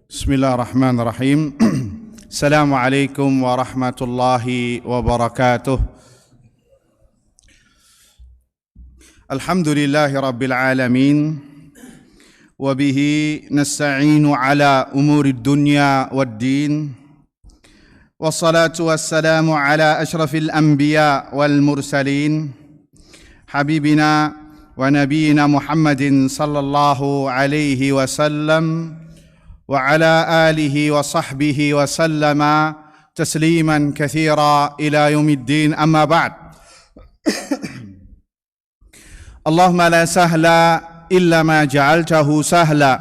Bismillahirrahmanirrahim. Assalamualaikum warahmatullahi wabarakatuh. Alhamdulillahi rabbil alamin. Wabihi nasta'inu ala umuri dunya waddin. Wassalatu wassalamu ala ashrafil anbiya wal mursalin. Habibina wa nabiyina Muhammadin sallallahu alaihi wasallam. وعلى آله وصحبه وسلم تسليما كثيرا إلى يوم الدين أما بعد اللهم لا سهل إلا ما جعلته سهلا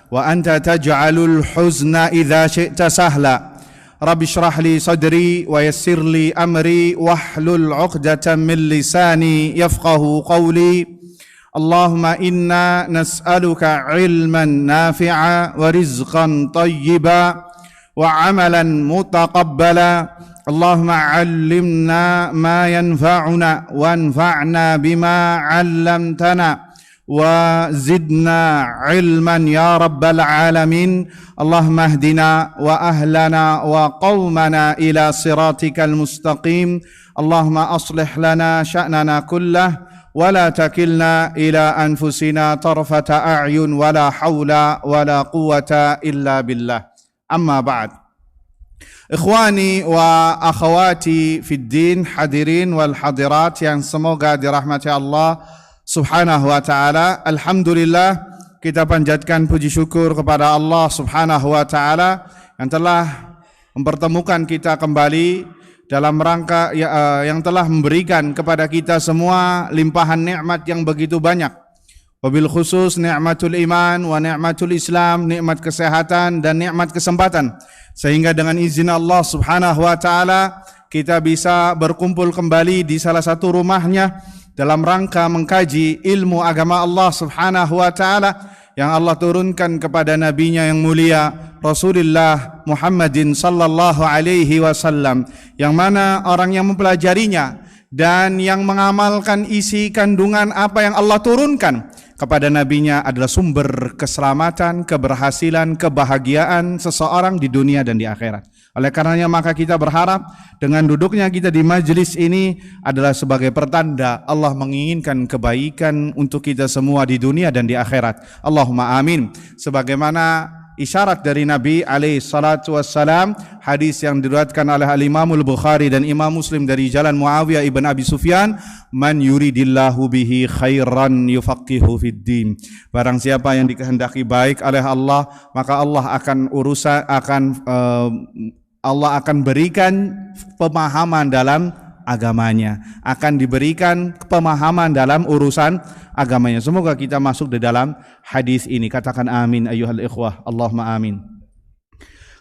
وأنت تجعل الحزن إذا شئت سهلا رب اشرح لي صدري ويسر لي أمري واحلل عقدة من لساني يفقه قولي اللهم إنا نسألك علما نافعا ورزقا طيبا وعملا متقبلا اللهم علمنا ما ينفعنا وانفعنا بما علمتنا وزدنا علما يا رب العالمين اللهم اهدنا وأهلنا وقومنا إلى صراطك المستقيم اللهم أصلح لنا شأننا كله ولا تكلنا إلى أنفسنا طرفة أعين ولا حول ولا قوة إلا بالله أما بعد Ikhwani wa akhawati fid din, hadirin wal hadirat yang semoga dirahmati Allah subhanahu wa ta'ala. Alhamdulillah, kita panjatkan puji syukur kepada Allah subhanahu wa ta'ala yang telah mempertemukan kita kembali dalam rangka yang telah memberikan kepada kita semua limpahan nikmat yang begitu banyak. Wabil khusus nikmatul iman wa nikmatul Islam, nikmat kesehatan dan nikmat kesempatan. Sehingga dengan izin Allah subhanahu wa ta'ala kita bisa berkumpul kembali di salah satu rumahnya dalam rangka mengkaji ilmu agama Allah subhanahu wa ta'ala yang Allah turunkan kepada nabinya yang mulia Rasulullah Muhammadin sallallahu alaihi wasallam, yang mana orang yang mempelajarinya dan yang mengamalkan isi kandungan apa yang Allah turunkan kepada nabinya adalah sumber keselamatan, keberhasilan, kebahagiaan seseorang di dunia dan di akhirat. Oleh karenanya maka kita berharap dengan duduknya kita di majelis ini adalah sebagai pertanda Allah menginginkan kebaikan untuk kita semua di dunia dan di akhirat. Allahumma amin. Sebagaimana isyarat dari Nabi alaihi salatu wassalam, hadis yang diriwayatkan oleh Al-Imamul Bukhari dan Imam Muslim dari jalan Muawiyah ibn Abi Sufyan, man yuridillahu bihi khairan yufaqihu fid din. Barang siapa yang dikehendaki baik oleh Allah, maka Allah akan berikan pemahaman dalam agamanya, akan diberikan pemahaman dalam urusan agamanya. Semoga kita masuk di dalam hadis ini. Katakan amin ayyuhal ikhwah. Allahumma amin.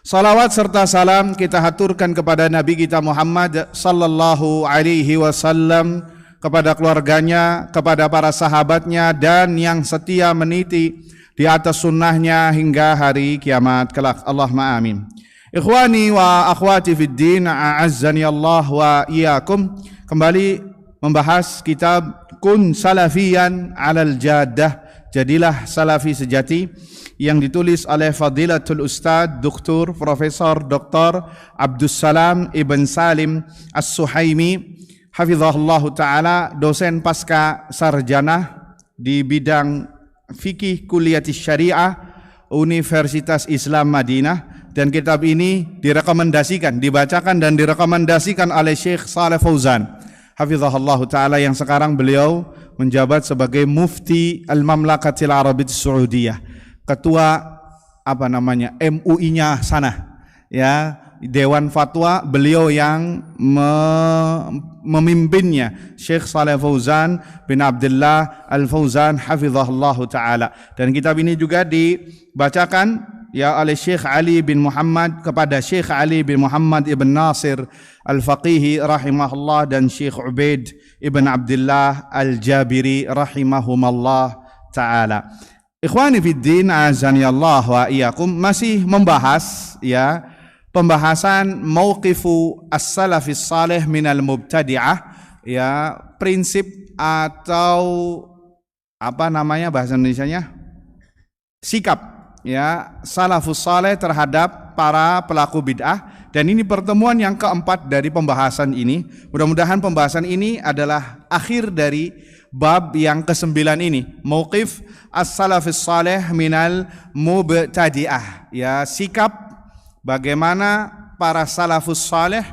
Salawat serta salam kita haturkan kepada Nabi kita Muhammad sallallahu alaihi wasallam, kepada keluarganya, kepada para sahabatnya dan yang setia meniti di atas sunnahnya hingga hari kiamat kelak. Allahumma amin. Ikhwani wa akhwati fid din, a'azzani Allah wa iyyakum. Kembali membahas kitab Kun Salafiyan 'alal Jaddah, jadilah salafi sejati, yang ditulis oleh Fadilatul Ustad Dr. Profesor Dr. Abdus Salam Ibn Salim As-Suhaimi hafizahullah ta'ala, dosen pasca sarjana di bidang fikih Kuliyatis Syariah Universitas Islam Madinah. Dan kitab ini direkomendasikan, dibacakan dan direkomendasikan oleh Syekh Saleh Fauzan hafizahullah ta'ala, yang sekarang beliau menjabat sebagai Mufti Al-Mamlakatil Arabiyyah Saudiyah, ketua MUI-nya sana, ya, Dewan Fatwa beliau yang memimpinnya, Syekh Saleh Fauzan bin Abdullah Al-Fauzan hafizahullah ta'ala. Dan kitab ini juga dibacakan ya oleh Syekh Ali bin Muhammad kepada Syekh Ali bin Muhammad ibn Nasir Al-Faqihi rahimahullah dan Syekh Ubaid ibn Abdullah Al-Jabiri rahimahumallah ta'ala. Ikhwani fid din, azani Allah wa iyyakum, masih membahas ya pembahasan mauqifu as-salafis salih minal mubtadi'ah, ya, prinsip atau apa namanya bahasa Indonesianya, sikap ya salafus saleh terhadap para pelaku bid'ah, dan ini pertemuan yang keempat dari pembahasan ini. Mudah-mudahan pembahasan ini adalah akhir dari bab yang ke-9 ini, mauqif as-salafus saleh minal mubtadi'ah, ya sikap bagaimana para salafus saleh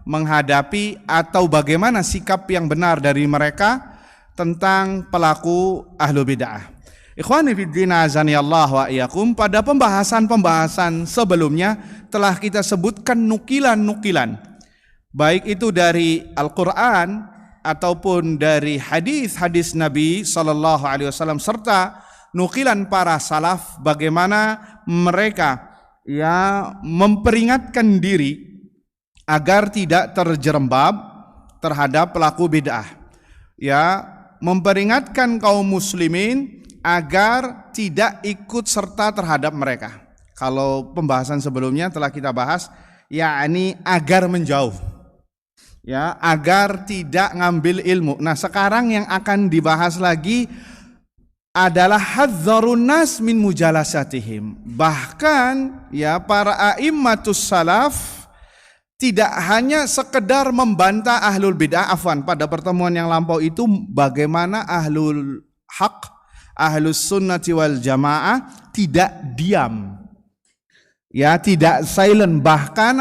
menghadapi atau bagaimana sikap yang benar dari mereka tentang pelaku ahlu bid'ah. Ikhwani fiddin azani Allah wa iyyakum, pada pembahasan-pembahasan sebelumnya telah kita sebutkan nukilan-nukilan, baik itu dari Al-Quran ataupun dari hadis-hadis Nabi sallallahu alaihi wasallam, serta nukilan para salaf bagaimana mereka ya memperingatkan diri agar tidak terjerembab terhadap pelaku bid'ah, ya memperingatkan kaum muslimin agar tidak ikut serta terhadap mereka. Kalau pembahasan sebelumnya telah kita bahas, yakni agar menjauh, ya agar tidak ngambil ilmu. Nah sekarang yang akan dibahas lagi adalah hadzarun nas min mujalasatihim. Bahkan ya para a'immatus salaf tidak hanya sekedar membantah ahlul bid'ah. Pada pertemuan yang lampau itu bagaimana ahlul haq, ahlus sunnati wal jamaah tidak diam, ya tidak silent, bahkan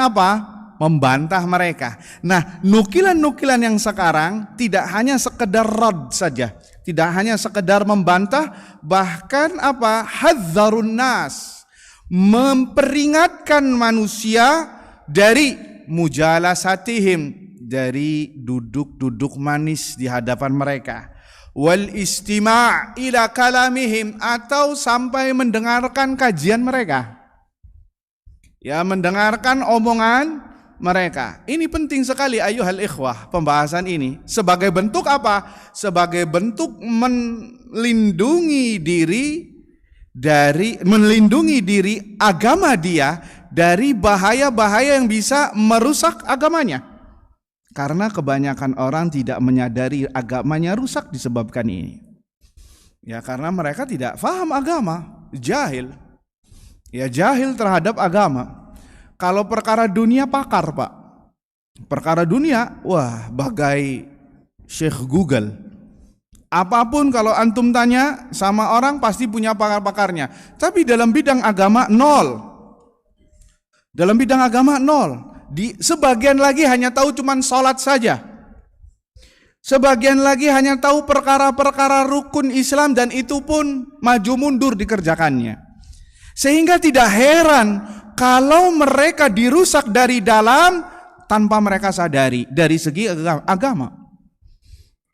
membantah mereka. Nah nukilan-nukilan yang sekarang tidak hanya sekedar rad saja, tidak hanya sekedar membantah, bahkan hadzarun nas, memperingatkan manusia dari mujalasatihim, dari duduk-duduk manis di hadapan mereka, wal istima' ila kalamihim, atau sampai mendengarkan kajian mereka, ya mendengarkan omongan mereka. Ini penting sekali ayuhal ikhwah, pembahasan ini sebagai bentuk apa? Sebagai bentuk melindungi diri agama dia dari bahaya-bahaya yang bisa merusak agamanya. Karena kebanyakan orang tidak menyadari agamanya rusak disebabkan ini. Ya karena mereka tidak paham agama, jahil. Ya jahil terhadap agama. Kalau perkara dunia pakar, Pak. Perkara dunia, wah bagai Syekh Google. Apapun kalau antum tanya sama orang pasti punya pakar-pakarnya. Tapi dalam bidang agama nol. Dalam bidang agama nol. Sebagian lagi hanya tahu cuman sholat saja. Sebagian lagi hanya tahu perkara-perkara rukun Islam, dan itu pun maju mundur dikerjakannya. Sehingga tidak heran kalau mereka dirusak dari dalam tanpa mereka sadari dari segi agama.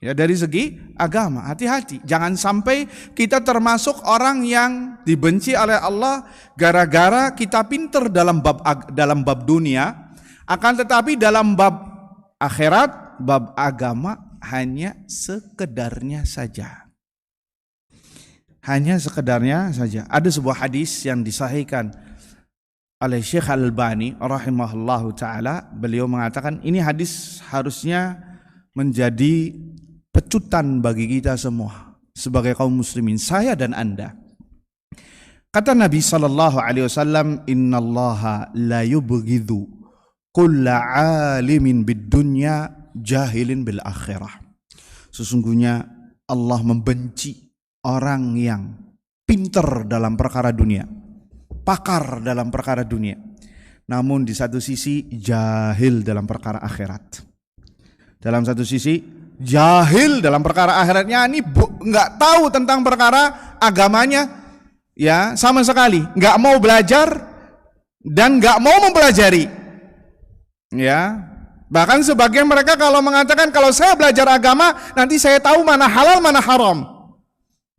Ya dari segi agama, hati-hati. Jangan sampai kita termasuk orang yang dibenci oleh Allah gara-gara kita pinter dalam bab dunia. Akan tetapi dalam bab akhirat, bab agama hanya sekedarnya saja. Hanya sekedarnya saja. Ada sebuah hadis yang disahihkan oleh Syekh Al-Albani rahimahullahu ta'ala. Beliau mengatakan ini hadis harusnya menjadi pecutan bagi kita semua sebagai kaum muslimin, saya dan Anda. Kata Nabi sallallahu alaihi wasallam, innallaha la yubghidhu kulla alimin bid dunya jahilin bil akhirah. Sesungguhnya Allah membenci orang yang pinter dalam perkara dunia, pakar dalam perkara dunia, namun di satu sisi jahil dalam perkara akhirat. Dalam satu sisi jahil dalam perkara akhiratnya, ini nggak tahu tentang perkara agamanya, ya sama sekali nggak mau belajar dan nggak mau mempelajari. Ya, bahkan sebagian mereka kalau mengatakan kalau saya belajar agama nanti saya tahu mana halal mana haram,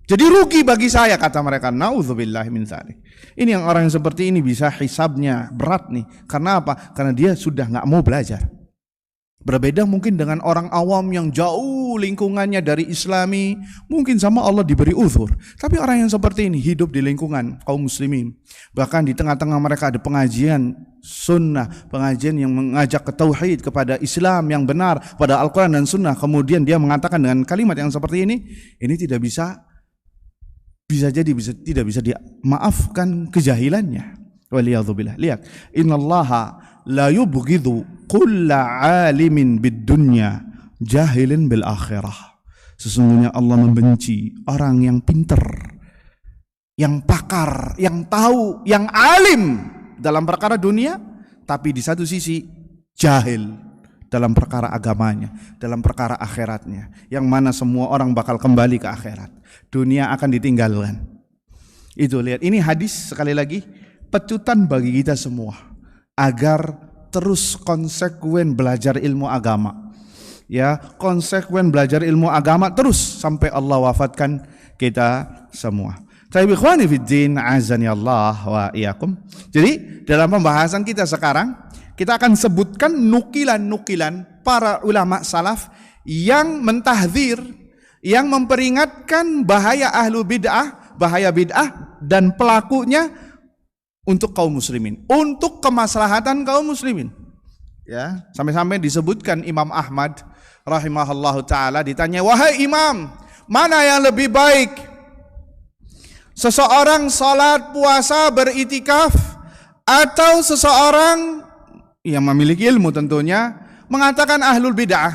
jadi rugi bagi saya, kata mereka. Nauzubillahi min dzalik. Ini yang orang yang seperti ini bisa hisabnya berat nih. Karena apa? Karena dia sudah nggak mau belajar. Berbeda mungkin dengan orang awam yang jauh lingkungannya dari Islami, mungkin sama Allah diberi uzur. Tapi orang yang seperti ini hidup di lingkungan kaum muslimin, bahkan di tengah-tengah mereka ada pengajian sunnah, pengajian yang mengajak ke tauhid, kepada Islam yang benar, pada Al-Quran dan sunnah. Kemudian dia mengatakan dengan kalimat yang seperti ini tidak bisa bisa jadi tidak bisa dimaafkan kejahilannya. Waliyadzubillah. Lihat, innallaha la yubghidhu kulla alimin bid dunya jahilin bil akhirah. Sesungguhnya Allah membenci orang yang pinter, yang pakar, yang tahu, yang alim dalam perkara dunia, tapi di satu sisi jahil dalam perkara agamanya, dalam perkara akhiratnya, yang mana semua orang bakal kembali ke akhirat. Dunia akan ditinggalkan. Itu lihat, ini hadis sekali lagi pecutan bagi kita semua agar terus konsekuen belajar ilmu agama. Ya, konsekuen belajar ilmu agama terus sampai Allah wafatkan kita semua. Tapi ikhwani fiddin, azani Allah wa iyyakum. Jadi dalam pembahasan kita sekarang, kita akan sebutkan nukilan-nukilan para ulama salaf yang mentahdzir, yang memperingatkan bahaya ahlu bid'ah, bahaya bid'ah dan pelakunya untuk kaum muslimin, untuk kemaslahatan kaum muslimin. Ya, sampai-sampai disebutkan Imam Ahmad rahimahullahu taala ditanya, "Wahai imam, mana yang lebih baik? Seseorang salat, puasa, beritikaf, atau seseorang yang memiliki ilmu tentunya mengatakan ahlul bid'ah,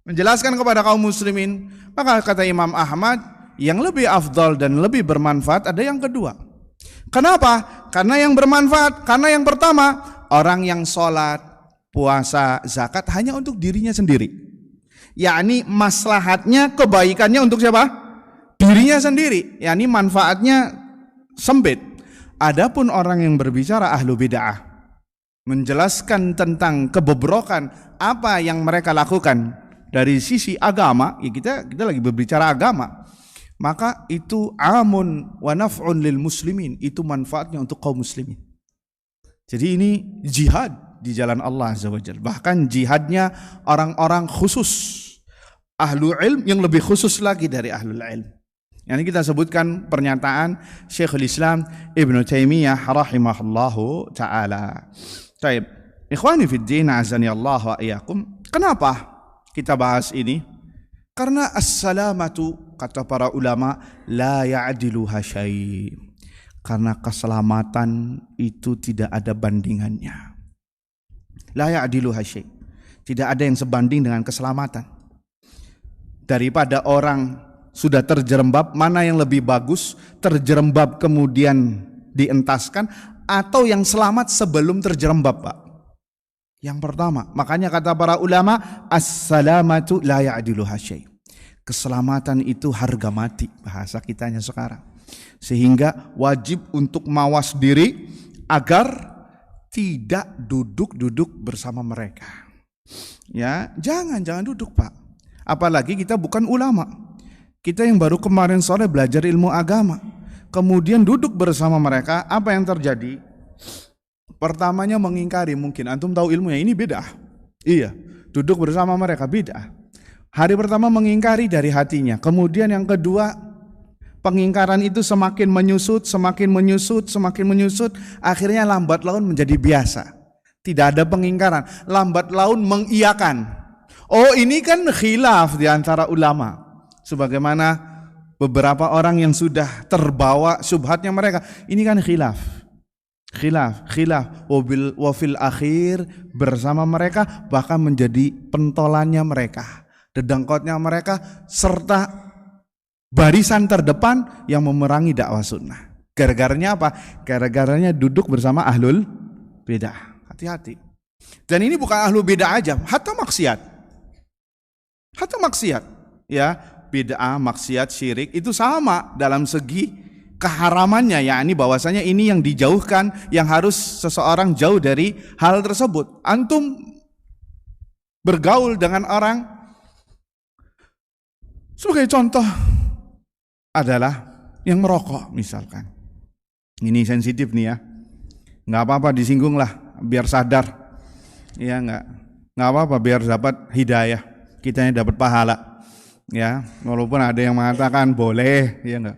menjelaskan kepada kaum muslimin?" Maka kata Imam Ahmad, yang lebih afdal dan lebih bermanfaat ada yang kedua. Kenapa? Karena yang bermanfaat, karena yang pertama, orang yang salat, puasa, zakat hanya untuk dirinya sendiri. Yakni maslahatnya, kebaikannya untuk siapa? Dirinya sendiri. Yakni manfaatnya sempit. Adapun orang yang berbicara ahlu bid'ah, menjelaskan tentang kebobrokan apa yang mereka lakukan dari sisi agama, ya kita lagi berbicara agama, maka itu amun wa naf'un lil muslimin, itu manfaatnya untuk kaum muslimin. Jadi ini jihad di jalan Allah Azza wa Jalla. Bahkan jihadnya orang-orang khusus, ahlu ilm yang lebih khusus lagi dari ahlul ilm. Yang kita sebutkan pernyataan Syekhul Islam Ibnu Taimiyah rahimahullahu taala. Baik, ikhwani fid din, azani Allah wa iyyakum. Kenapa kita bahas ini? Karena as-salamatu, kata para ulama, la ya'diluha syai'. Karena keselamatan itu tidak ada bandingannya. La ya'diluha syai'. Tidak ada yang sebanding dengan keselamatan. Daripada orang sudah terjerembab, mana yang lebih bagus? Terjerembab kemudian dientaskan, atau yang selamat sebelum terjerembab, Pak? Yang pertama. Makanya kata para ulama, as-salamatu la ya'diluha syai'. Keselamatan itu harga mati, bahasa kitanya sekarang. Sehingga wajib untuk mawas diri agar tidak duduk-duduk bersama mereka. Ya, jangan duduk, Pak. Apalagi kita bukan ulama. Kita yang baru kemarin sore belajar ilmu agama, kemudian duduk bersama mereka, apa yang terjadi? Pertamanya mengingkari, mungkin antum tahu ilmunya, ini bid'ah. Iya, duduk bersama mereka bid'ah. Hari pertama mengingkari dari hatinya, kemudian yang kedua pengingkaran itu semakin menyusut, akhirnya lambat laun menjadi biasa. Tidak ada pengingkaran, lambat laun mengiyakan. Oh, ini kan khilaf di antara ulama. Sebagaimana beberapa orang yang sudah terbawa syubhatnya mereka, ini kan khilaf. Wafil akhir, bersama mereka bahkan menjadi pentolannya mereka, dedengkotnya mereka, serta barisan terdepan yang memerangi dakwah sunnah. Gara-garanya apa? Gara-garanya duduk bersama ahlul bidah. Hati-hati. Dan ini bukan ahlu bidah aja, hatta maksiat. Ya, bid'ah, maksiat, syirik itu sama dalam segi keharamannya, yakni bahwasanya ini yang dijauhkan, yang harus seseorang jauh dari hal tersebut. Antum bergaul dengan orang, sebagai contoh adalah yang merokok misalkan. Ini sensitif nih ya, nggak apa-apa disinggung lah, biar sadar. Ya nggak apa-apa, biar dapat hidayah, kitanya dapat pahala. Ya, walaupun ada yang mengatakan boleh, ya enggak.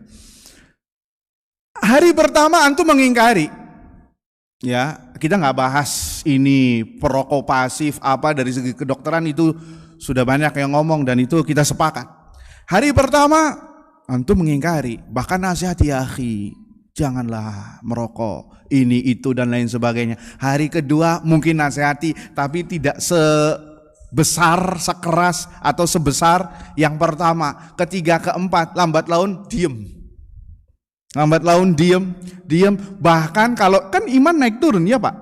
Hari pertama antum mengingkari. Ya, kita nggak bahas ini perokok pasif apa, dari segi kedokteran itu sudah banyak yang ngomong dan itu kita sepakat. Hari pertama antum mengingkari, bahkan nasihati, ya akhi, janganlah merokok, ini itu dan lain sebagainya. Hari kedua mungkin nasihati, tapi tidak sebesar, sekeras atau sebesar yang pertama. Ketiga, keempat, lambat laun diem. Lambat laun diem. Bahkan kalau kan iman naik turun ya Pak.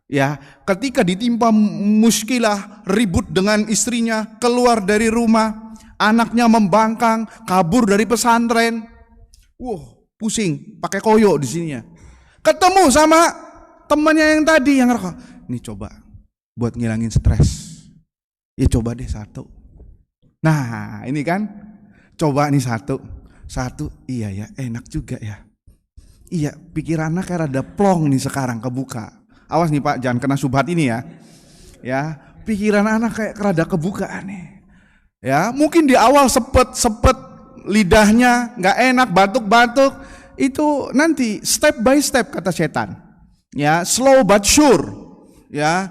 Ya, ketika ditimpa muskilah, ribut dengan istrinya, keluar dari rumah, anaknya membangkang, kabur dari pesantren. Pusing, pakai koyo di sininya. Ketemu sama temannya yang tadi yang ngerokok. Nih coba buat ngilangin stres. Ya coba deh satu. Nah, ini kan coba nih satu. Iya ya, enak juga ya. Iya, pikirannya kayak rada plong nih sekarang kebuka. Awas nih Pak, jangan kena subhat ini ya. Ya, pikiran anak kayak rada kebuka nih. Ya, mungkin di awal sepet lidahnya nggak enak, batuk-batuk, itu nanti step by step kata setan. Ya, slow but sure. Ya,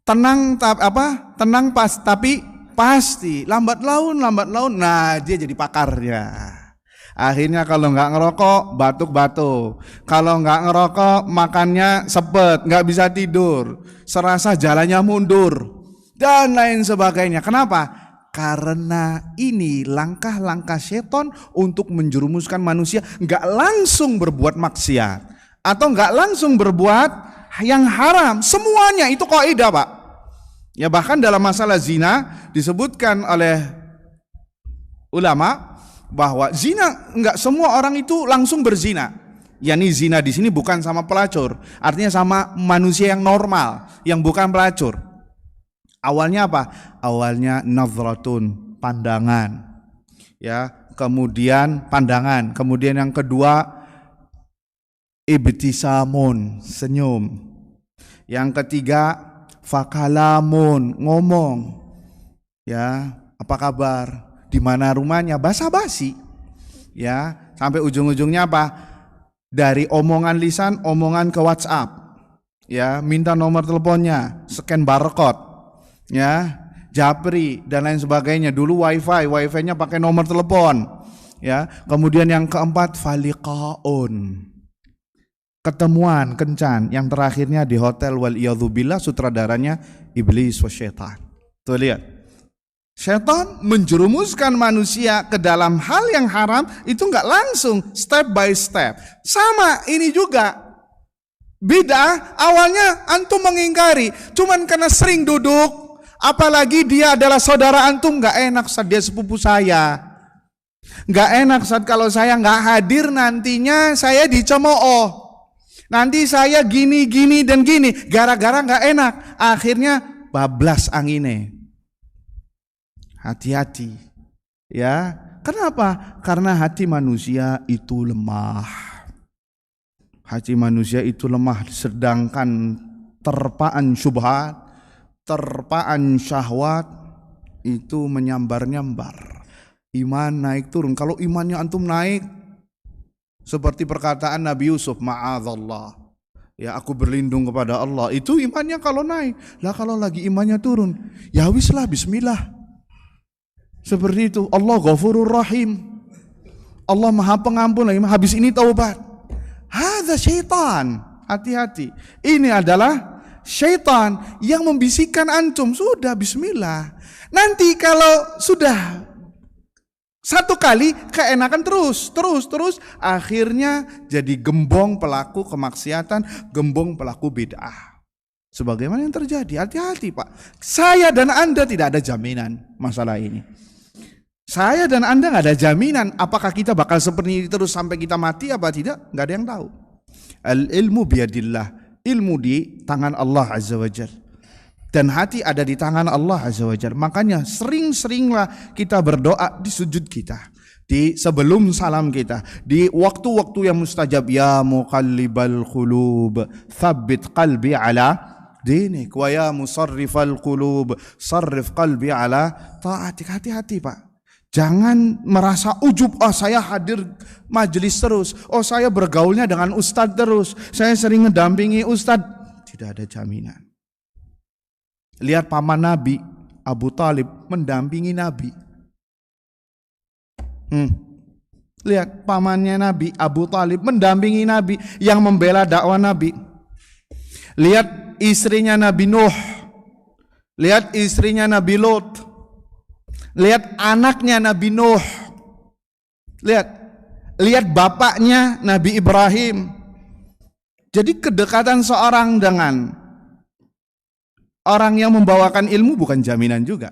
tenang tapi pasti. Lambat laun. Nah, dia jadi pakarnya. Akhirnya kalau nggak ngerokok batuk-batuk, kalau nggak ngerokok makannya sepet, nggak bisa tidur, serasa jalannya mundur dan lain sebagainya. Kenapa? Karena ini langkah-langkah setan untuk menjerumuskan manusia nggak langsung berbuat maksiat atau nggak langsung berbuat yang haram. Semuanya itu kaidah Pak. Ya, bahkan dalam masalah zina disebutkan oleh ulama bahwa zina nggak semua orang itu langsung berzina. Yani zina di sini bukan sama pelacur, artinya sama manusia yang normal, yang bukan pelacur. Awalnya apa? Awalnya nazratun, pandangan. Ya, kemudian pandangan, kemudian yang kedua ibtisamun, senyum. Yang ketiga fakalamun, ngomong. Ya, apa kabar? Di mana rumahnya? Basa-basi. Ya, sampai ujung-ujungnya apa? Dari omongan lisan, omongan ke WhatsApp. Ya, minta nomor teleponnya, scan barcode. Ya, japri dan lain sebagainya. Dulu wifi-nya pakai nomor telepon. Ya, kemudian yang keempat faliqaun, ketemuan kencan. Yang terakhirnya di hotel wal iyadzubillah, sutradaranya iblis wasyaitan. Tuh lihat, syaitan menjerumuskan manusia ke dalam hal yang haram itu nggak langsung, step by step. Sama ini juga. Bid'ah awalnya antum mengingkari, cuman karena sering duduk. Apalagi dia adalah saudara antum, nggak enak saat dia sepupu saya, nggak enak saat kalau saya nggak hadir nantinya saya dicemooh, nanti saya gini dan gini, gara-gara nggak enak, akhirnya bablas angine. Hati-hati, ya. Kenapa? Karena hati manusia itu lemah. Hati manusia itu lemah, sedangkan terpaan syubhat, terpaan syahwat itu menyambar-nyambar. Iman naik turun. Kalau imannya antum naik, seperti perkataan Nabi Yusuf, ma'adzallah, ya aku berlindung kepada Allah, itu imannya kalau naik. Lah kalau lagi imannya turun, ya wislah bismillah. Seperti itu. Allah Ghafurur Rahim, Allah Maha Pengampun, habis ini taubat. Hadza syaitan. Hati-hati. Ini adalah syaitan yang membisikkan antum, sudah bismillah. Nanti kalau sudah satu kali keenakan terus, akhirnya jadi gembong pelaku kemaksiatan, gembong pelaku bid'ah. Sebagaimana yang terjadi. Hati-hati Pak. Saya dan Anda tidak ada jaminan masalah ini. Saya dan Anda nggak ada jaminan apakah kita bakal seperti ini terus sampai kita mati apa tidak, nggak ada yang tahu. Al ilmu biyadillah, ilmu di tangan Allah Azza wa Jalla. Dan hati ada di tangan Allah Azza wa Jalla. Makanya sering-seringlah kita berdoa di sujud kita, di sebelum salam kita, di waktu-waktu yang mustajab. Ya muqallibal qulub, tsabbit qalbi ala dinik, wa ya musarrifal qulub, sarrif qalbi ala ta'atik. Hati-hati Pak. Jangan merasa ujub, oh saya hadir majelis terus, oh saya bergaulnya dengan ustadz terus, saya sering mendampingi ustadz. Tidak ada jaminan. Lihat paman Nabi, Abu Talib mendampingi Nabi. Lihat pamannya Nabi Abu Talib mendampingi Nabi, yang membela dakwah Nabi. Lihat istrinya Nabi Nuh, lihat istrinya Nabi Lot, lihat anaknya Nabi Nuh, lihat bapaknya Nabi Ibrahim. Jadi kedekatan seorang dengan orang yang membawakan ilmu bukan jaminan juga.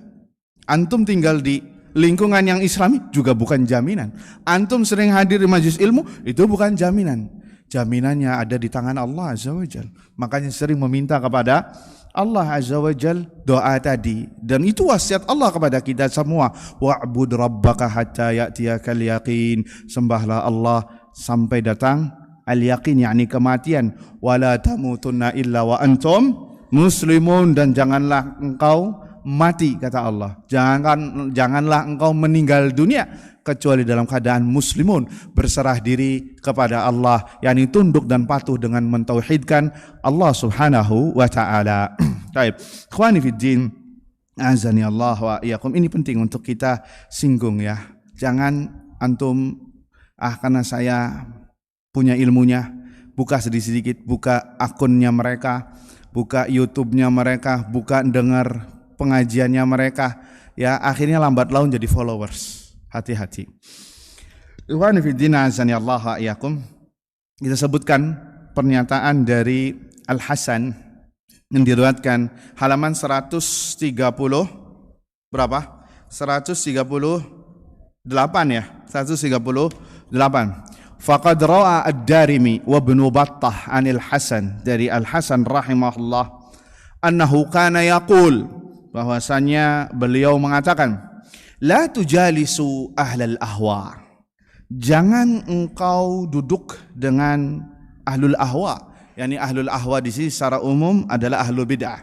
Antum tinggal di lingkungan yang Islami juga bukan jaminan. Antum sering hadir di majelis ilmu itu bukan jaminan. Jaminannya ada di tangan Allah Azza wa Jal. Makanya sering meminta kepada Allah Azza wa Jal doa tadi. Dan itu wasiat Allah kepada kita semua. Wa'bud rabbaka hatta ya'tiyakal yaqin. Sembahlah Allah sampai datang al-yaqin, yakni kematian. Wala tamutunna illa wa antum muslimun. Dan janganlah engkau mati, kata Allah. Janganlah engkau meninggal dunia kecuali dalam keadaan muslimun, berserah diri kepada Allah, yakni tunduk dan patuh dengan mentauhidkan Allah Subhanahu wa taala. Baik, ikhwani fiddin, azani Allah wa iyyakum. Ini penting untuk kita singgung ya. Jangan antum karena saya punya ilmunya, buka sedikit-sedikit, buka akunnya mereka, buka YouTube-nya mereka, buka dengar pengajiannya mereka, ya akhirnya lambat laun jadi followers. Hati-hati. Ikhwani fiddin, azani Allah wa iyyakum. Kita sebutkan pernyataan dari Al-Hasan yang diriwayatkan halaman 130 berapa? 138 ya. 138. Faqad ra'a ad-Darimi wa Ibnu Battah anil Hasan, dari Al-Hasan rahimahullah, annahu kana yaqul, bahwasanya beliau mengatakan, la tujalisu ahlal ahwa. Jangan engkau duduk dengan ahlul ahwa. Yani ahlul ahwa di sini secara umum adalah ahlul bid'ah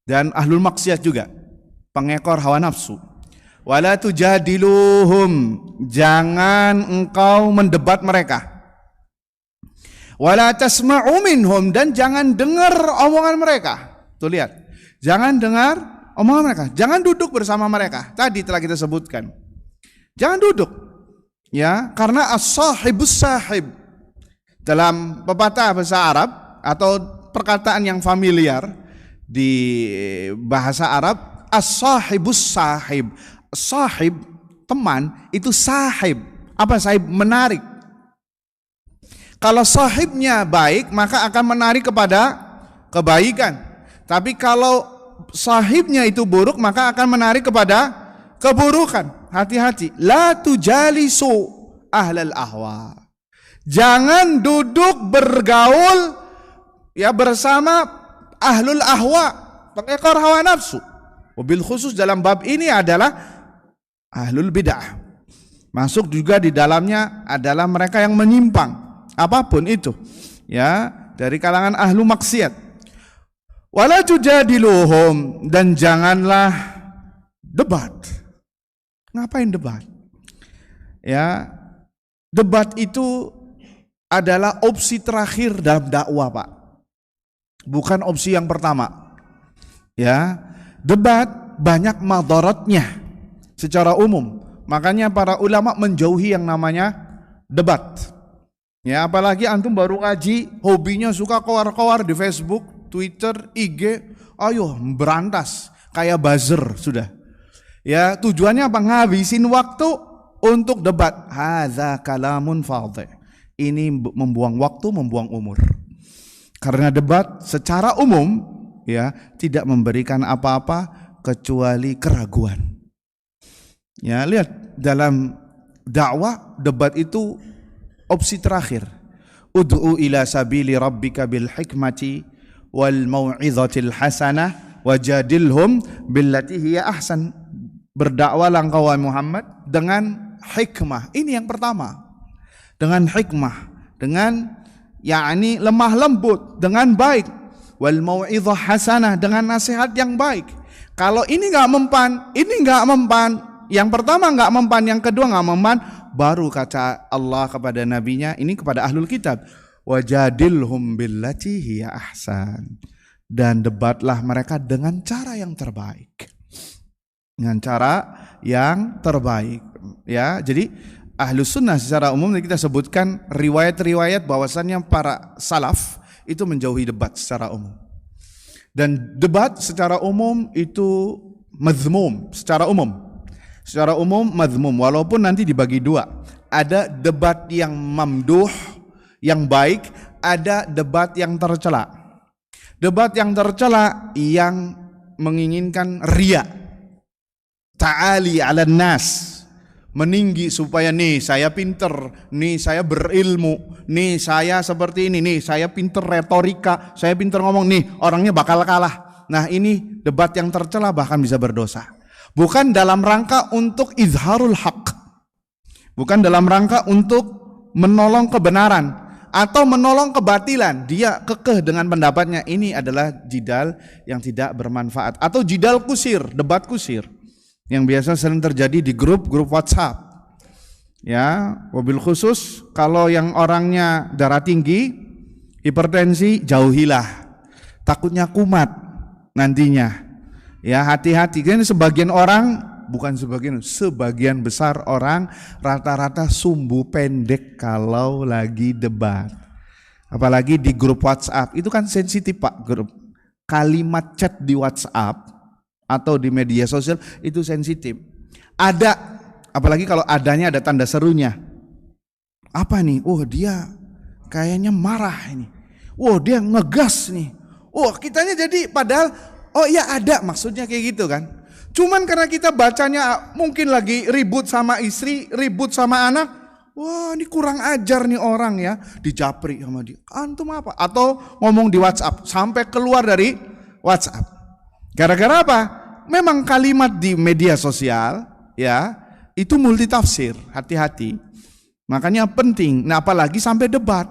dan ahlul maksiat juga, pengekor hawa nafsu. Wala tujadiluhum. Jangan engkau mendebat mereka. Wala tasma'u minhum. Dan jangan dengar omongan mereka. Tuh lihat. Jangan dengar omongan mereka, jangan duduk bersama mereka. Tadi telah kita sebutkan. Jangan duduk. Ya, karena as-sahibus sahib dalam pepatah bahasa Arab atau perkataan yang familiar di bahasa Arab, as-sahibus sahib. Sahib, teman, itu sahib. Apa sahib? Menarik. Kalau sahibnya baik, maka akan menarik kepada kebaikan. Tapi kalau sahibnya itu buruk, maka akan menarik kepada keburukan. Hati-hati. La tujalisu ahlal ahwa. Jangan duduk bergaul ya bersama ahlul ahwa, pengekor hawa nafsu. Mobil khusus dalam bab ini adalah ahlul bid'ah. Masuk juga di dalamnya adalah mereka yang menyimpang, apapun itu, ya, dari kalangan ahlu maksiat. Wala tujadiluhum. Dan janganlah debat. Ngapain debat? Ya, debat itu adalah opsi terakhir dalam dakwah, Pak. Bukan opsi yang pertama. Ya, debat banyak madaratnya secara umum. Makanya para ulama menjauhi yang namanya debat. Ya, apalagi antum baru ngaji, hobinya suka kowar-kowar di Facebook, Twitter, IG, ayo berantas kayak buzzer sudah. Ya, tujuannya apa? Ngabisin waktu untuk debat. Hadza kalamun fadhi. Ini membuang waktu, membuang umur. Karena debat secara umum ya tidak memberikan apa-apa kecuali keraguan. Ya, lihat dalam dakwah debat itu opsi terakhir. Ud'u ila sabili rabbika bil hikmati wal mau'izatil hasanah wajadilhum billati hiya ahsan. Berdakwalah engkau Muhammad dengan hikmah. Ini yang pertama. Dengan hikmah, dengan yakni lemah lembut, dengan baik. Wal mau'izah hasanah, dengan nasihat yang baik. Kalau ini enggak mempan, ini enggak mempan. Yang pertama enggak mempan, yang kedua enggak mempan, baru kata Allah kepada nabinya, ini kepada ahlul kitab, wajadilhum billati hiya ahsan. Dan debatlah mereka dengan cara yang terbaik. Dengan cara yang terbaik. Ya, jadi Ahlus sunnah secara umum kita sebutkan riwayat-riwayat bahwasannya para salaf itu menjauhi debat secara umum. Dan debat secara umum itu mazmum secara umum. Secara umum mazmum, walaupun nanti dibagi dua. Ada debat yang mamduh, yang baik, ada debat yang tercela. Debat yang tercela yang menginginkan riya, ta'ali 'alan nas, meninggi supaya nih saya pinter, nih saya berilmu, nih saya seperti ini, nih saya pinter retorika, saya pinter ngomong, nih orangnya bakal kalah. Nah ini debat yang tercela, bahkan bisa berdosa. Bukan dalam rangka untuk izharul haq, bukan dalam rangka untuk menolong kebenaran atau menolong kebatilan. Dia kekeh dengan pendapatnya. Ini adalah jidal yang tidak bermanfaat, atau jidal kusir, debat kusir, yang biasa sering terjadi di grup-grup WhatsApp. Ya, wabil khusus kalau yang orangnya darah tinggi, hipertensi, jauhilah. Takutnya kumat nantinya. Ya, hati-hati. Kan sebagian orang, bukan sebagian besar orang rata-rata sumbu pendek kalau lagi debat. Apalagi di grup WhatsApp. Itu kan sensitif, Pak, grup. Kalimat chat di WhatsApp atau di media sosial itu sensitif. Ada, apalagi kalau adanya ada tanda serunya. Apa nih? Oh, dia kayaknya marah ini. Oh, dia ngegas nih. Oh, kitanya jadi padahal oh iya ada maksudnya kayak gitu kan. Cuman karena kita bacanya mungkin lagi ribut sama istri, ribut sama anak. Wah, ini kurang ajar nih orang ya, dijapri sama dia. Antum apa? Atau ngomong di WhatsApp sampai keluar dari WhatsApp. Gara-gara apa? Memang kalimat di media sosial ya itu multitafsir, hati-hati. Makanya penting. Nah, apalagi sampai debat.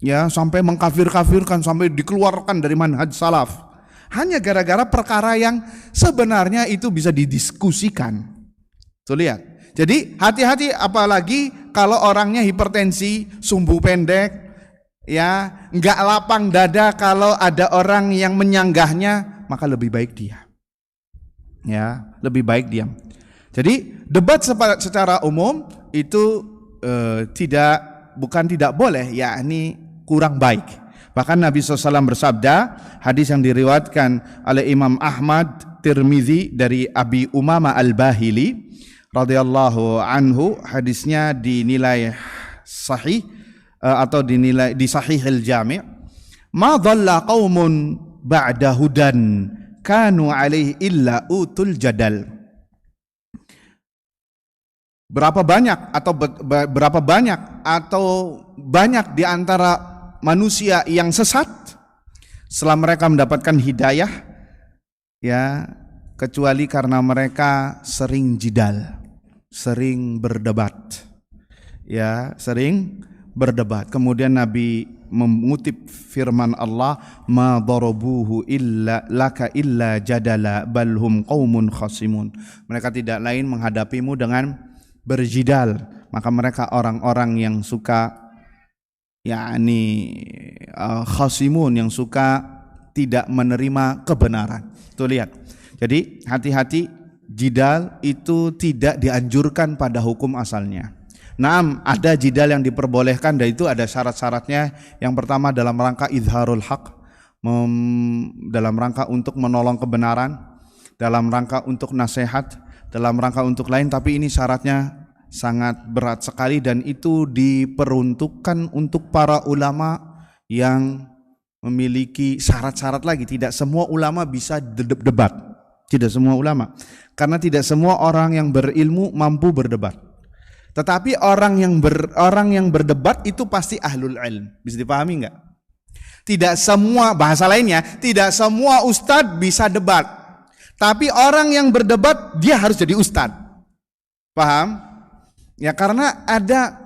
Ya, sampai mengkafir-kafirkan, sampai dikeluarkan dari manhaj salaf. Hanya gara-gara perkara yang sebenarnya itu bisa didiskusikan. Tuh lihat. Jadi hati-hati, apalagi kalau orangnya hipertensi, sumbu pendek, ya, nggak lapang dada kalau ada orang yang menyanggahnya, maka lebih baik dia. Ya, lebih baik diam. Jadi debat secara umum itu bukan tidak boleh, yakni kurang baik. Bahkan Nabi SAW bersabda, hadis yang diriwayatkan oleh Imam Ahmad, Tirmizi dari Abi Umamah Al-Bahili radhiyallahu anhu, hadisnya dinilai sahih atau dinilai di Sahihil Jami'. Ma dhalla qaumun ba'da hudan kanu alaihi illa utul jadal. Berapa banyak di antara manusia yang sesat setelah mereka mendapatkan hidayah, ya, kecuali karena mereka sering jidal, sering berdebat, ya, sering berdebat. Kemudian Nabi mengutip firman Allah, ma darabuhu illa laka illa jadala balhum qaumun khasimun. Mereka tidak lain menghadapimu dengan berjidal, maka mereka orang-orang yang suka, yakni khasimun, yang suka tidak menerima kebenaran. Tuh lihat. Jadi hati-hati, jidal itu tidak dianjurkan pada hukum asalnya. Naam, ada jidal yang diperbolehkan, dan itu ada syarat-syaratnya. Yang pertama dalam rangka izharul haq, dalam rangka untuk menolong kebenaran, dalam rangka untuk nasihat, dalam rangka untuk lain, tapi ini syaratnya sangat berat sekali, dan itu diperuntukkan untuk para ulama yang memiliki syarat-syarat lagi. Tidak semua ulama bisa debat, tidak semua ulama, karena tidak semua orang yang berilmu mampu berdebat. Tetapi orang yang berdebat itu pasti ahlul ilm. Bisa dipahami enggak? Tidak semua, bahasa lainnya, tidak semua ustadz bisa debat. Tapi orang yang berdebat dia harus jadi ustadz. Paham? Ya, karena ada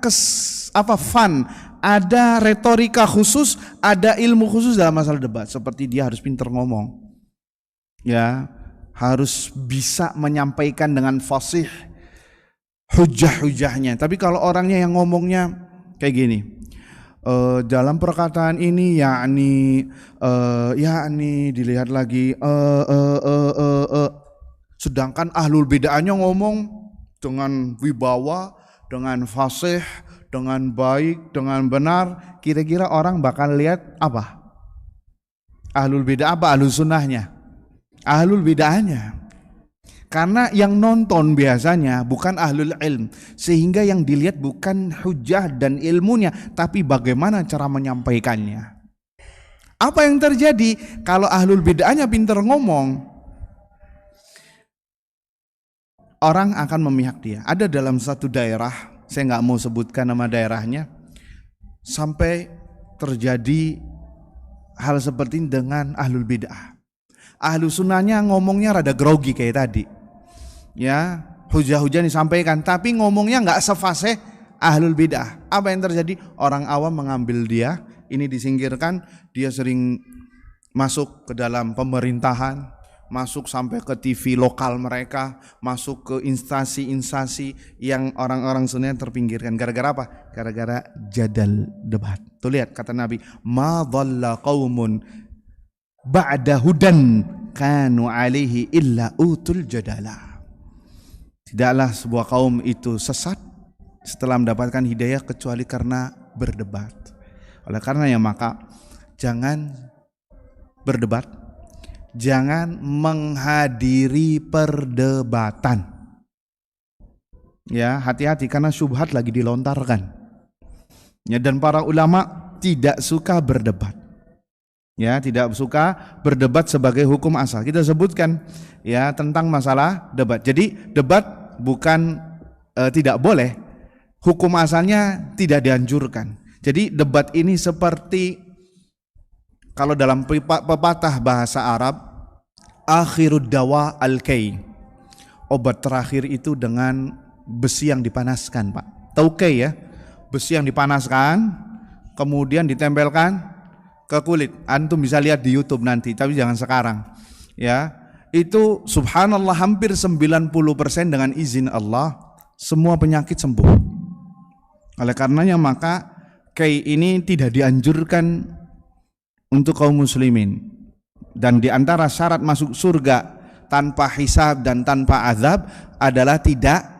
fun, ada retorika khusus, ada ilmu khusus dalam masalah debat. Seperti dia harus pintar ngomong, ya, harus bisa menyampaikan dengan fasih hujah-hujahnya. Tapi kalau orangnya yang ngomongnya kayak gini, dalam perkataan ini yakni dilihat lagi sedangkan ahlul bid'ahnya ngomong dengan wibawa, dengan fasih, dengan baik, dengan benar, kira-kira orang bakal lihat apa? Ahlul bidah apa ahlul sunnahnya? Ahlul bidahnya. Karena yang nonton biasanya bukan ahlul ilm, sehingga yang dilihat bukan hujah dan ilmunya, tapi bagaimana cara menyampaikannya. Apa yang terjadi kalau ahlul bid'ahnya pintar ngomong, orang akan memihak dia. Ada dalam satu daerah, saya nggak mau sebutkan nama daerahnya, sampai terjadi hal seperti ini dengan ahlul bid'ah. Ahlu sunnahnya ngomongnya rada grogi kayak tadi, ya, hujah-hujah disampaikan, tapi ngomongnya nggak sefasih ahlul bid'ah. Apa yang terjadi? Orang awam mengambil dia, ini disingkirkan, dia sering masuk ke dalam pemerintahan, masuk sampai ke TV lokal mereka, masuk ke instansi-instansi yang orang-orang sunnah terpinggirkan. Gara-gara apa? Gara-gara jadal, debat. Tuh lihat kata Nabi, ma dhalla qaumun ba'da hudan kanu alaihi illa utul jadala. Tidaklah sebuah kaum itu sesat setelah mendapatkan hidayah kecuali karena berdebat. Oleh karenanya maka jangan berdebat, jangan menghadiri perdebatan. Ya, hati-hati karena syubhat lagi dilontarkan. Ya, dan para ulama tidak suka berdebat. Ya, tidak suka berdebat sebagai hukum asal. Kita sebutkan ya tentang masalah debat. Jadi debat bukan tidak boleh, hukum asalnya tidak dianjurkan. Jadi debat ini seperti kalau dalam pepatah bahasa Arab, akhirud dawa al-kay, obat terakhir itu dengan besi yang dipanaskan, Pak. Tahu kay ya? Besi yang dipanaskan kemudian ditempelkan ke kulit. Antum bisa lihat di YouTube nanti, tapi jangan sekarang. Ya, itu subhanallah hampir 90% dengan izin Allah semua penyakit sembuh. Oleh karenanya maka kay ini tidak dianjurkan untuk kaum muslimin. Dan di antara syarat masuk surga tanpa hisab dan tanpa azab adalah tidak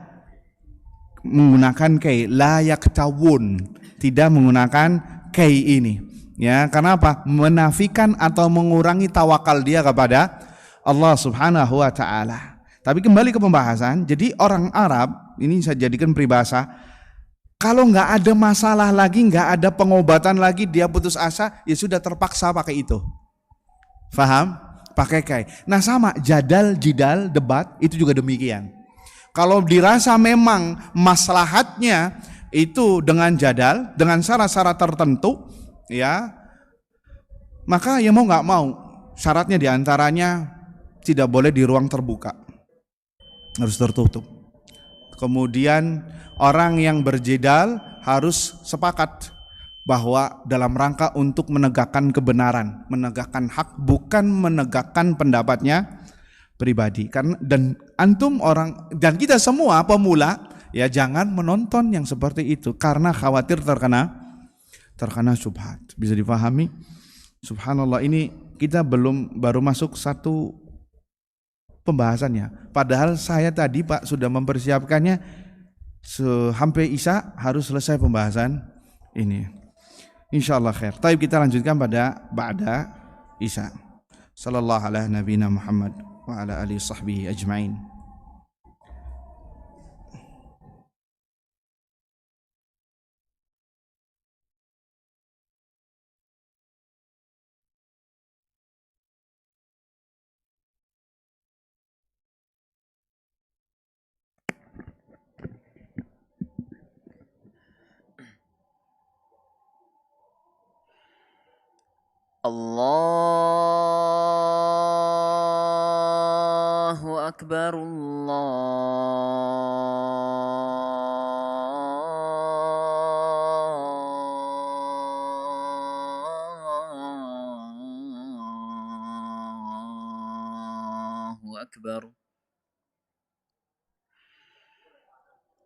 menggunakan kay, la yaktawun, tidak menggunakan kay ini. Ya, karena apa? Menafikan atau mengurangi tawakal dia kepada Allah Subhanahu wa taala. Tapi kembali ke pembahasan, jadi orang Arab ini saya jadikan peribahasa, kalau nggak ada masalah lagi, nggak ada pengobatan lagi, dia putus asa, ya sudah terpaksa pakai itu. Faham? Pakai kai. Nah sama, jadal, jidal, debat itu juga demikian. Kalau dirasa memang maslahatnya itu dengan jadal, dengan syarat-syarat tertentu, ya, maka ya mau nggak mau, syaratnya diantaranya tidak boleh di ruang terbuka, harus tertutup. Kemudian orang yang berjidal harus sepakat bahwa dalam rangka untuk menegakkan kebenaran, menegakkan hak, bukan menegakkan pendapatnya pribadi. Karena dan antum orang dan kita semua pemula ya jangan menonton yang seperti itu karena khawatir terkena syubhat. Bisa dipahami? Subhanallah, ini kita baru masuk satu pembahasannya. Padahal saya tadi Pak sudah mempersiapkannya sampai Isya harus selesai pembahasan ini. Insyaallah khair. Tapi kita lanjutkan pada ba'da Isya. Sallallahu ala nabiyina Muhammad wa ala alihi sahbihi ajma'in. Allahu Akbar, Allahu Akbar,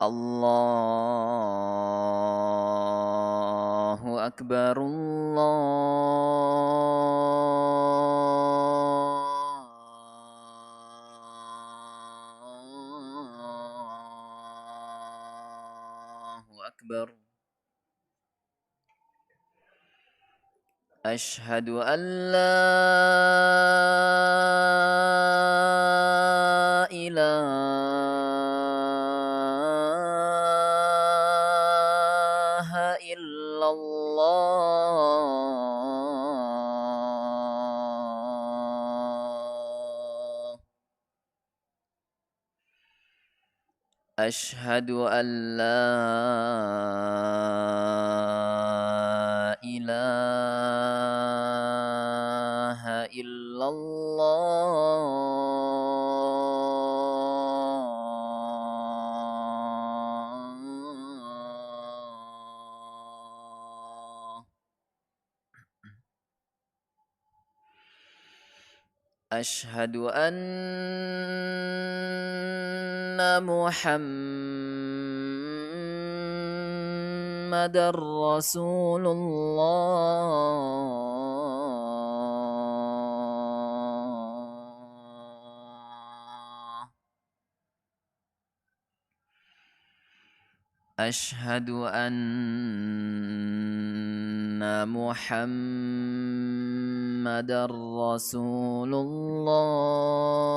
Allahu Akbar, أكبر أشهد أن لا إله إلا الله أشهد أن لا إله إلا الله أشهد أن محمدًا رسول الله أشهد أن محمدًا رسول الله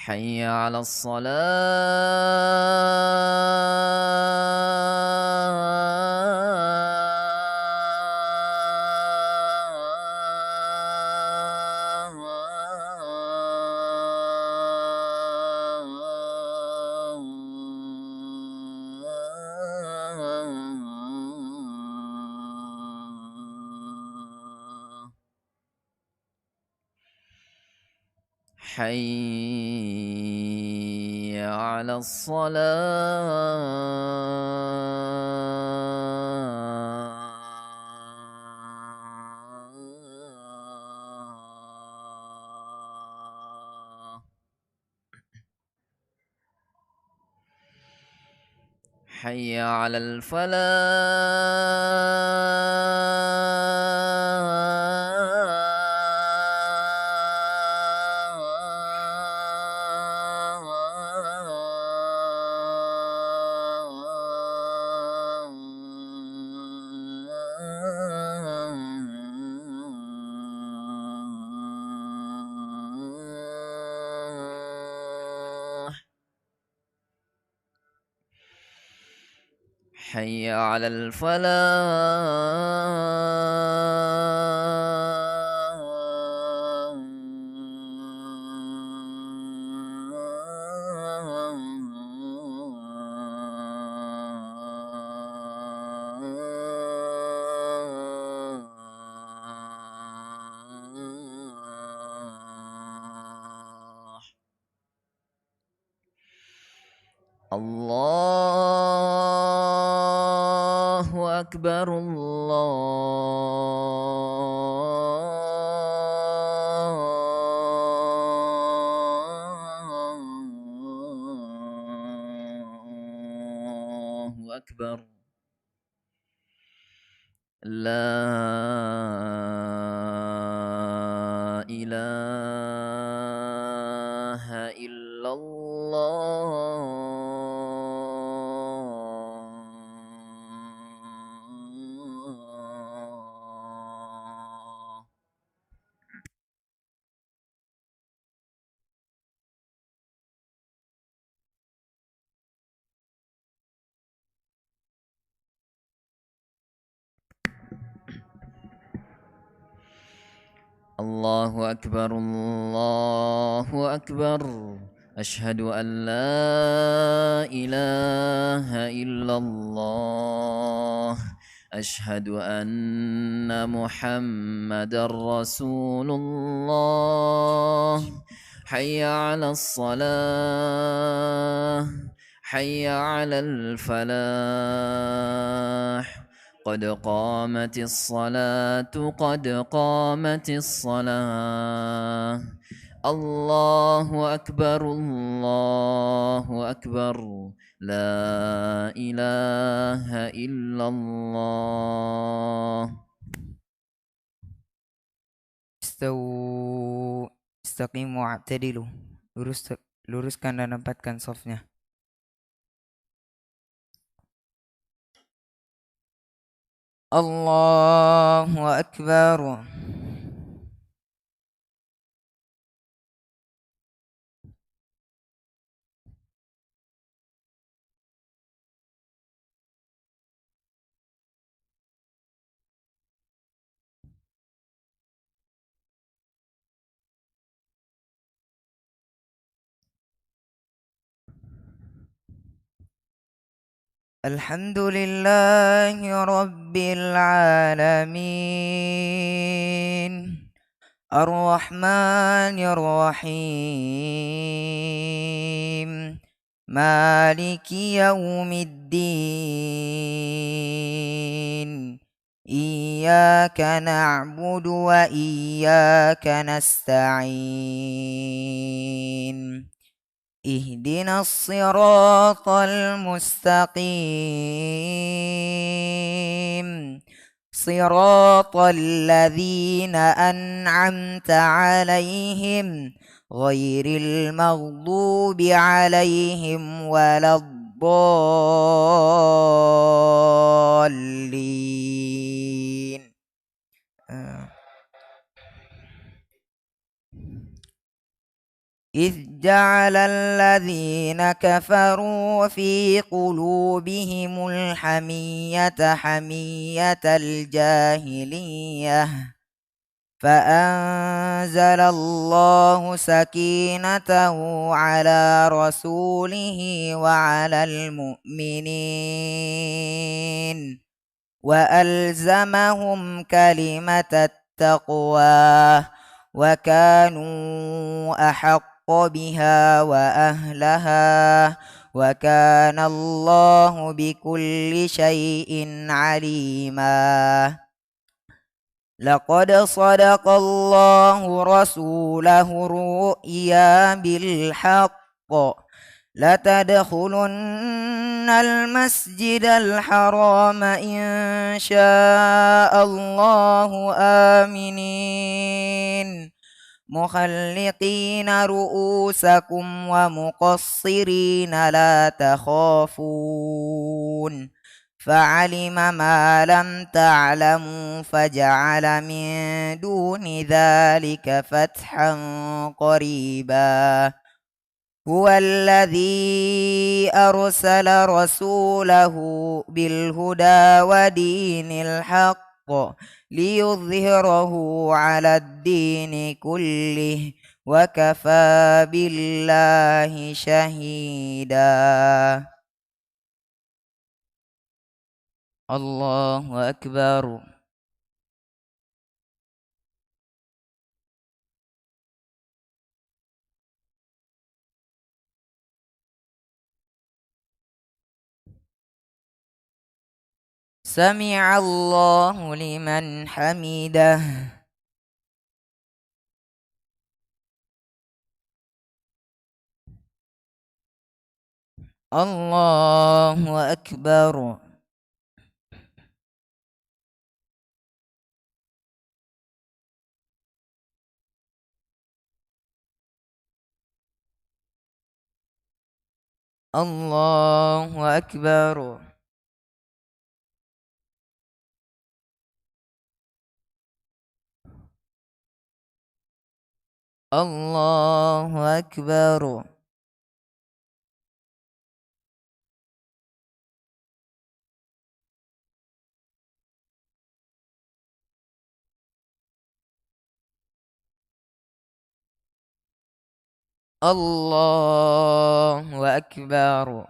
حي على الصلاة حي على الصلاة حي على الفلاح حي على الفلاح الله أكبر الله أكبر لا إله إلا الله الله أكبر الله أكبر أشهد أن لا إله إلا الله أشهد أن محمدًا رسول الله حي على الصلاة حي على الفلاح قد قامت الصلاة قد قامت الصلاة الله أكبر الله أكبر لا إله إلا الله istawu istaqimu wa'tadilu. Luruskan dan tempatkan shafnya. Allahu akbar. Alhamdulillahi Rabbil Alamin, Ar-Rahmanir Rahim, Maliki Yaumiddin, Iyyaka na'budu wa iyyaka nasta'in. اهدنا الصراط المستقيم صراط الذين أنعمت عليهم غير المغضوب عليهم ولا الضالين. إذ جعل الذين كفروا في قلوبهم الحمية حمية الجاهلية فأنزل الله سكينته على رسوله وعلى المؤمنين وألزمهم كلمة التقوى وكانوا أحق بها وأهلها وكان الله بكل شيء عليما. لقد صدق الله رسوله الرؤيا بالحق لتدخلن المسجد الحرام إن شاء الله آمنين محلقين رؤوسكم ومقصرين لا تخافون فعلم ما لم تعلموا فجعل من دون ذلك فتحا قريبا. هو الذي أرسل رسوله بالهدى ودين الحق ليظهره على الدين كله وكفى بالله شهيدا. الله أكبر. سمع الله لمن حمده. الله أكبر. الله أكبر. الله أكبر. الله أكبر.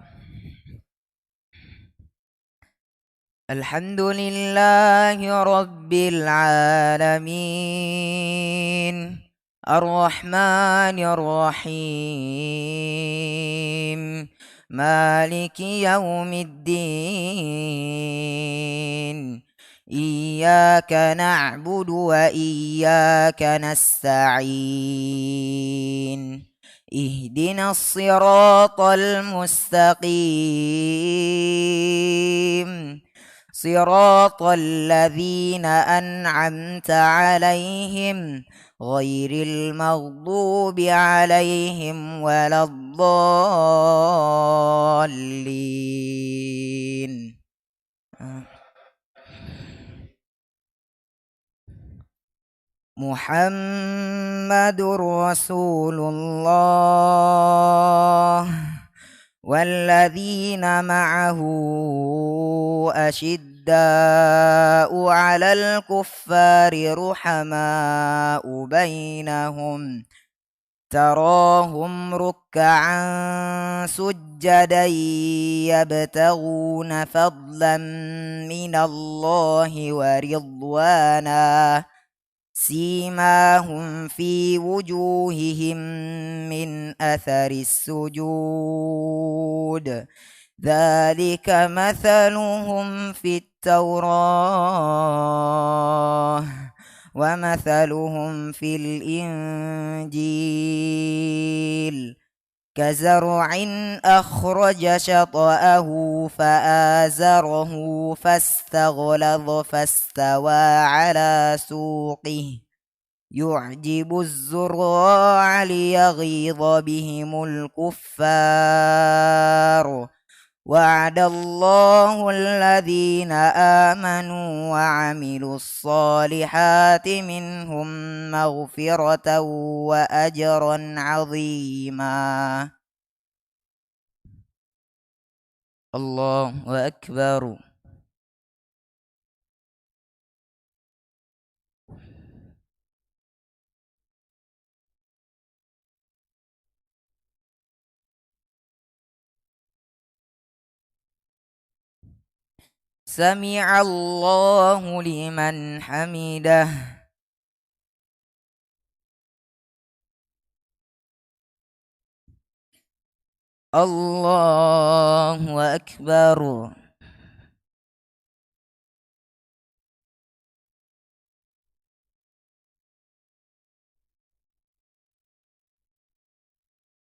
الحمد لله رب العالمين الرحمن الرحيم مالك يوم الدين إياك نعبد وإياك نستعين اهدنا الصراط المستقيم صراط الذين أنعمت عليهم غير المغضوب عليهم ولا الضالين. محمد رسول الله والذين معه أشداء على الكفار رحماء بينهم تراهم ركعا سجدا يبتغون فضلا من الله ورضوانا سيماهم في وجوههم من أثر السجود ذلك مثلهم في التوراة ومثلهم في الإنجيل كزرع أخرج شطأه فآزره فاستغلظ فاستوى على سوقه يعجب الزراع ليغيظ بهم الكفار وعد الله الذين آمنوا وعملوا الصالحات منهم مغفرة وأجرا عظيما. الله أكبر. سمع الله لمن حمده. الله أكبر.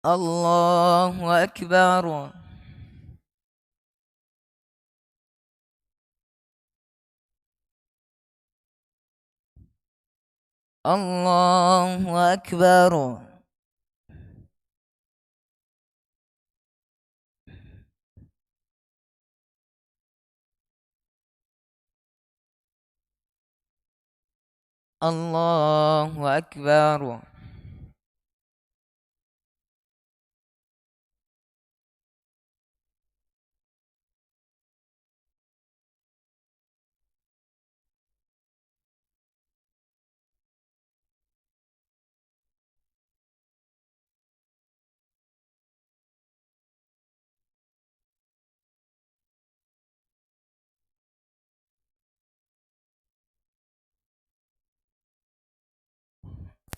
الله أكبر. الله أكبر. الله أكبر.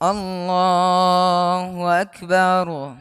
الله أكبر.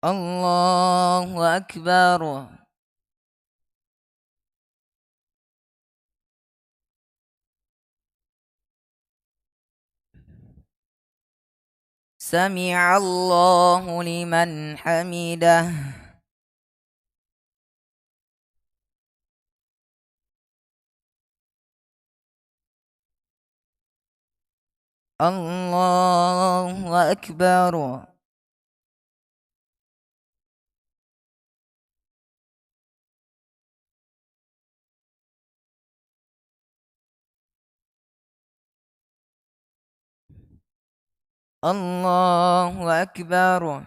الله أكبر. سمع الله لمن حمده. الله أكبر. الله أكبر.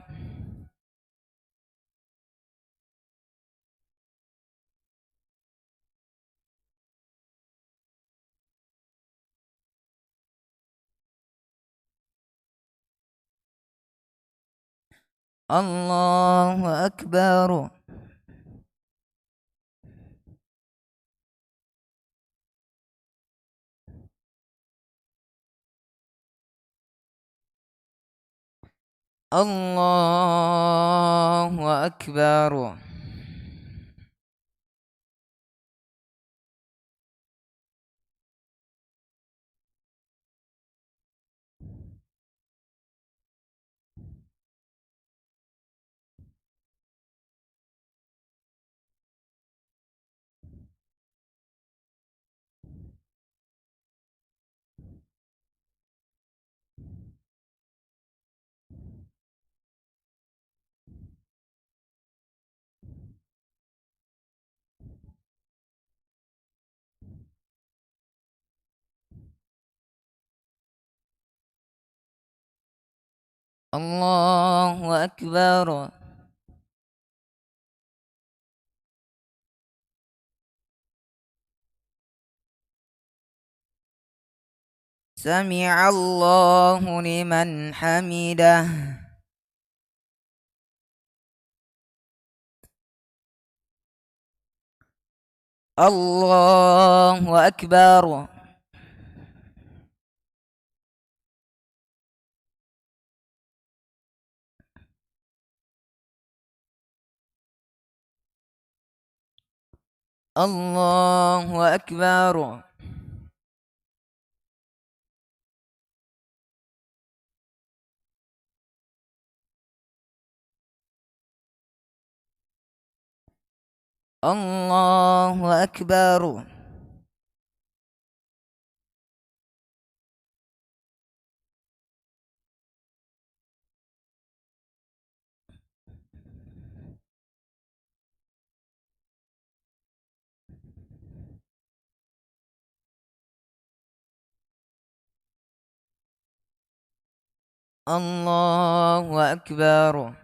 الله أكبر. الله أكبر. الله أكبر. سمع الله لمن حمده. الله أكبر. الله أكبر. الله أكبر. الله أكبر.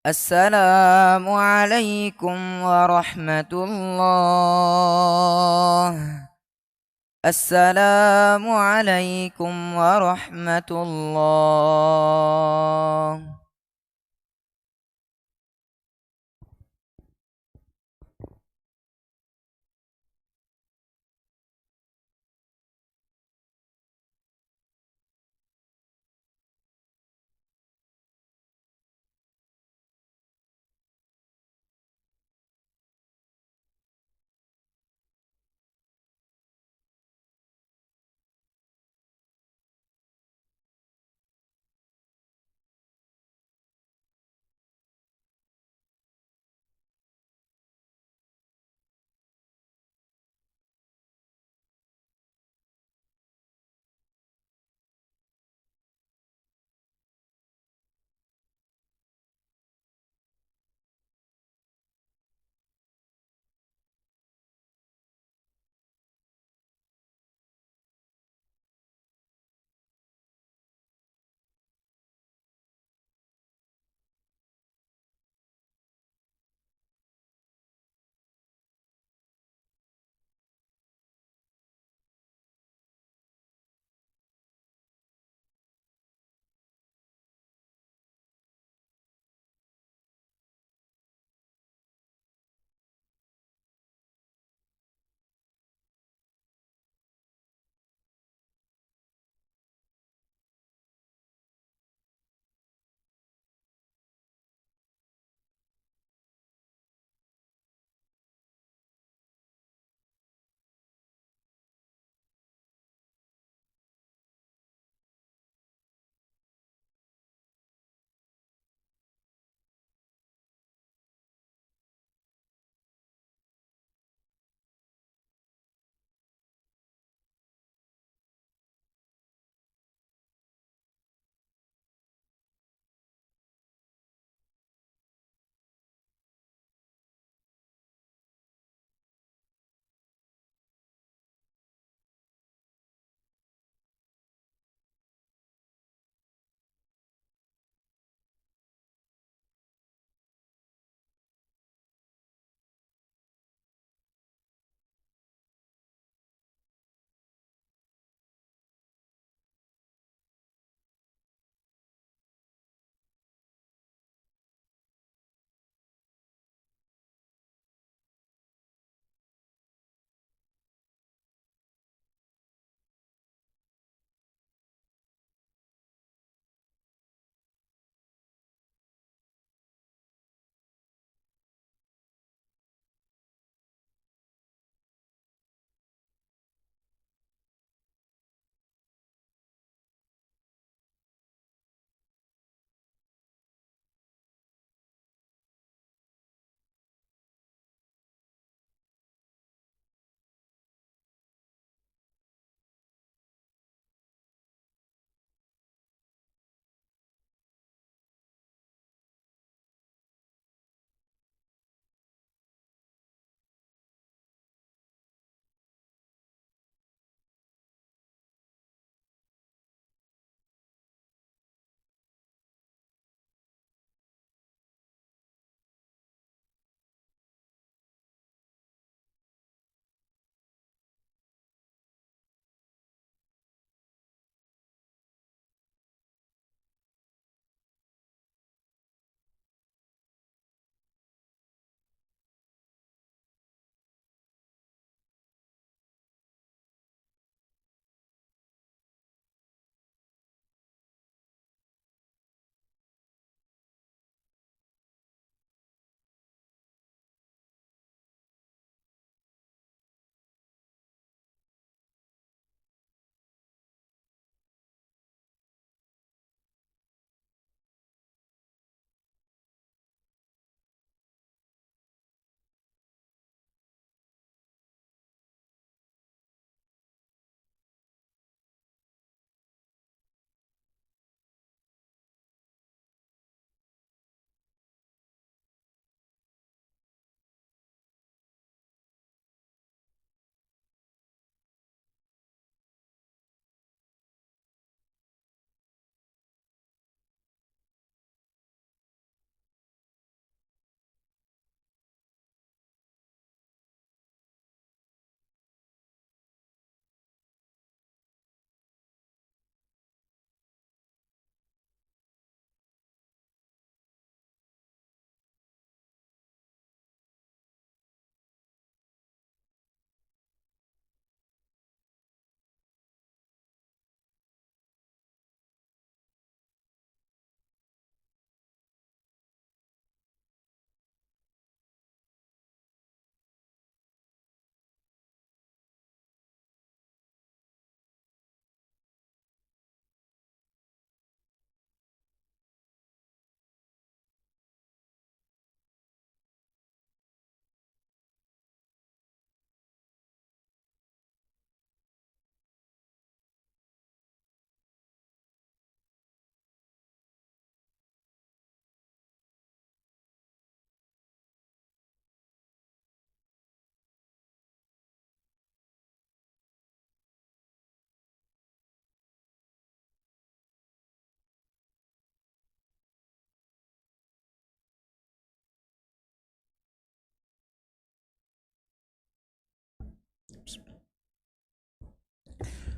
السلام عليكم ورحمة الله. السلام عليكم ورحمة الله.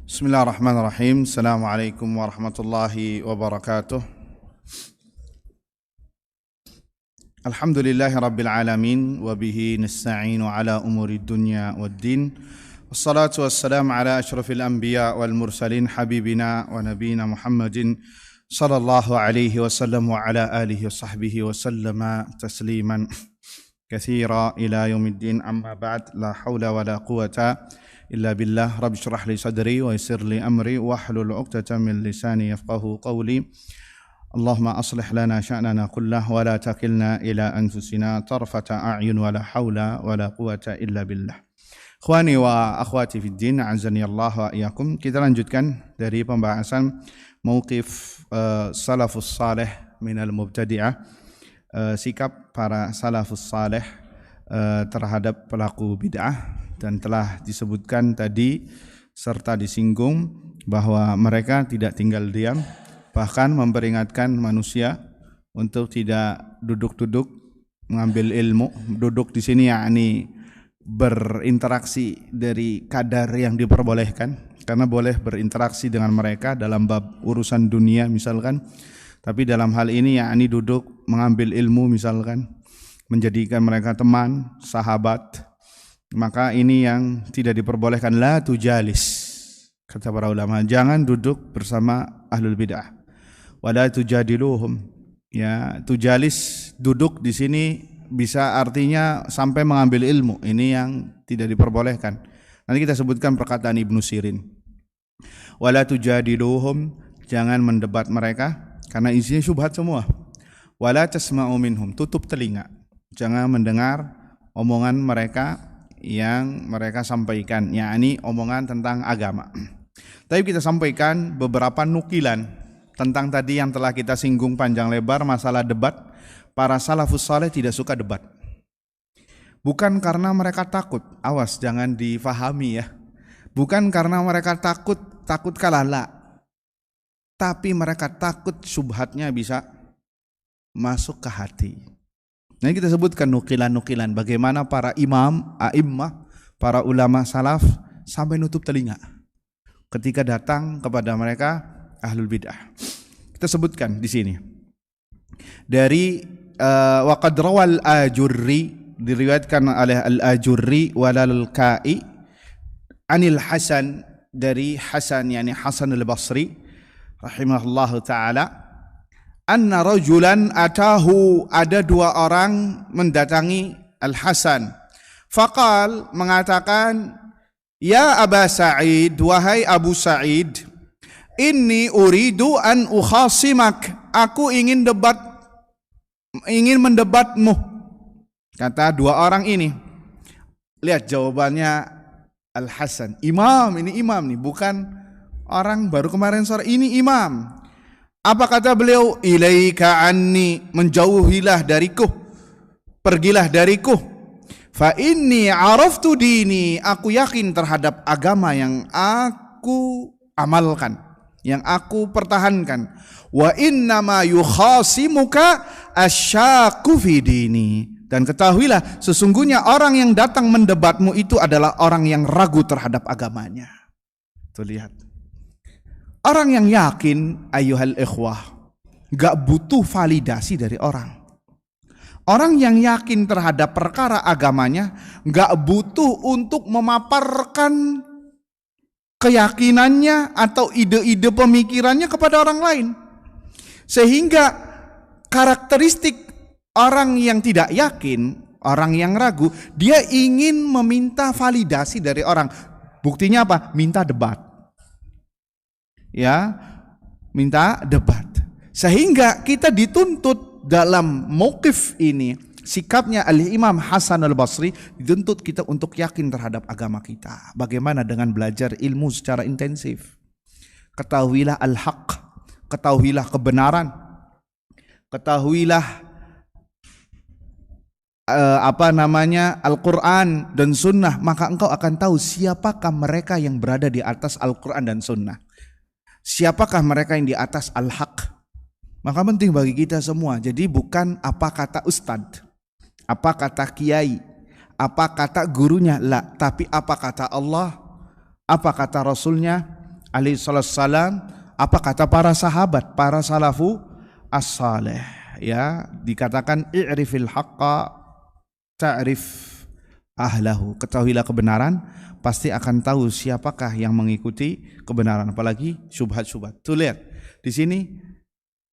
Bismillahirrahmanirrahim. Assalamualaikum warahmatullahi wabarakatuh. Alhamdulillahi rabbil alamin wa bihi nasta'inu ala umuri dunya waddin. Wassalatu wassalamu ala asyrafil anbiya wal mursalin habibina wa nabiyina Muhammadin sallallahu alaihi wasallam wa ala alihi wa sahbihi wa sallama tasliman katsira ila yaumiddin. Amma ba'd. La haula wa la quwata illa billah. Rabbi shrah li sadri wa yassir li amri wahlul 'uqdatam min lisani yafqahu qawli. Allahumma aslih lana sya'nana kullah wa la takilna ila anfusina tarfata a'yun wa la haula wa la quwata illa billah. Ikhwani wa akhwati fid din, a'azzani Allah wa iyyakum. Kita lanjutkan dari pembahasan mauqif salafus salih minal mubtadi'ah, sikap para salafus salih terhadap pelaku bid'ah. Dan telah disebutkan tadi serta disinggung bahwa mereka tidak tinggal diam, bahkan memperingatkan manusia untuk tidak duduk-duduk mengambil ilmu. Duduk di sini yakni berinteraksi dari kadar yang diperbolehkan, karena boleh berinteraksi dengan mereka dalam bab urusan dunia misalkan, tapi dalam hal ini yakni duduk mengambil ilmu misalkan, menjadikan mereka teman, sahabat, maka ini yang tidak diperbolehkan. La tujalis, kata para ulama, jangan duduk bersama ahlul bid'ah. Wala tujadiluhum. Ya, tujalis, duduk di sini bisa artinya sampai mengambil ilmu. Ini yang tidak diperbolehkan. Nanti kita sebutkan perkataan Ibnu Sirin. Wala tujadiluhum, jangan mendebat mereka karena isinya syubhat semua. Wala tasma'u minhum, tutup telinga. Jangan mendengar omongan mereka yang mereka sampaikan, yakni omongan tentang agama. Tapi kita sampaikan beberapa nukilan tentang tadi yang telah kita singgung panjang lebar, masalah debat. Para salafus saleh tidak suka debat. Bukan karena mereka takut, awas jangan difahami ya. Bukan karena mereka takut kalah, la. Tapi mereka takut syubhatnya bisa masuk ke hati. Nah, kita sebutkan nukilan-nukilan bagaimana para imam, a'immah, para ulama salaf sampai nutup telinga ketika datang kepada mereka ahlul bid'ah. Kita sebutkan di sini. Dari waqad rawal Ajurri, diriwayatkan oleh Al-Ajurri walal Ka'i anil Hasan, dari Hasan yakni Hasan al-Basri rahimahullahu taala, anna rajulan atahu, ada dua orang mendatangi Al-Hasan. Faqal, mengatakan, ya Aba Sa'id, wahai Abu Sa'id, inni uridu an ukhasimak, aku ingin mendebatmu. Kata dua orang ini. Lihat jawabannya Al-Hasan. Imam, ini imam nih, bukan orang baru kemarin sore, ini imam. Apa kata beliau? Ilaika anni, menjauhilah dariku, pergilah dariku. Fa inni araftu dini, aku yakin terhadap agama yang aku amalkan, yang aku pertahankan. Wa innama yukhasimuka asyaqu fi dini, dan ketahuilah sesungguhnya orang yang datang mendebatmu itu adalah orang yang ragu terhadap agamanya. Tuh lihat. Orang yang yakin, ayyuhal ikhwah, gak butuh validasi dari orang. Orang yang yakin terhadap perkara agamanya gak butuh untuk memaparkan keyakinannya atau ide-ide pemikirannya kepada orang lain. Sehingga karakteristik orang yang tidak yakin, orang yang ragu, dia ingin meminta validasi dari orang. Buktinya apa? Minta debat. Ya, minta debat. Sehingga kita dituntut dalam mauqif ini, sikapnya Al-Imam Hasan al-Basri, dituntut kita untuk yakin terhadap agama kita. Bagaimana dengan belajar ilmu secara intensif? Ketahuilah al-haq, ketahuilah kebenaran, ketahuilah Al-Quran dan Sunnah, maka engkau akan tahu siapakah mereka yang berada di atas Al-Quran dan Sunnah. Siapakah mereka yang di atas al-haq? Maka penting bagi kita semua. Jadi bukan apa kata ustadz, apa kata kiai, apa kata gurunya, la, tapi apa kata Allah, apa kata Rasulnya, alaihi salam, apa kata para sahabat, para salafu as-salih, ya, dikatakan i'rifil haqqa ta'rif ahlahu. Ketahuilah kebenaran, pasti akan tahu siapakah yang mengikuti kebenaran, apalagi syubhat-syubhat. Tuh lihat di sini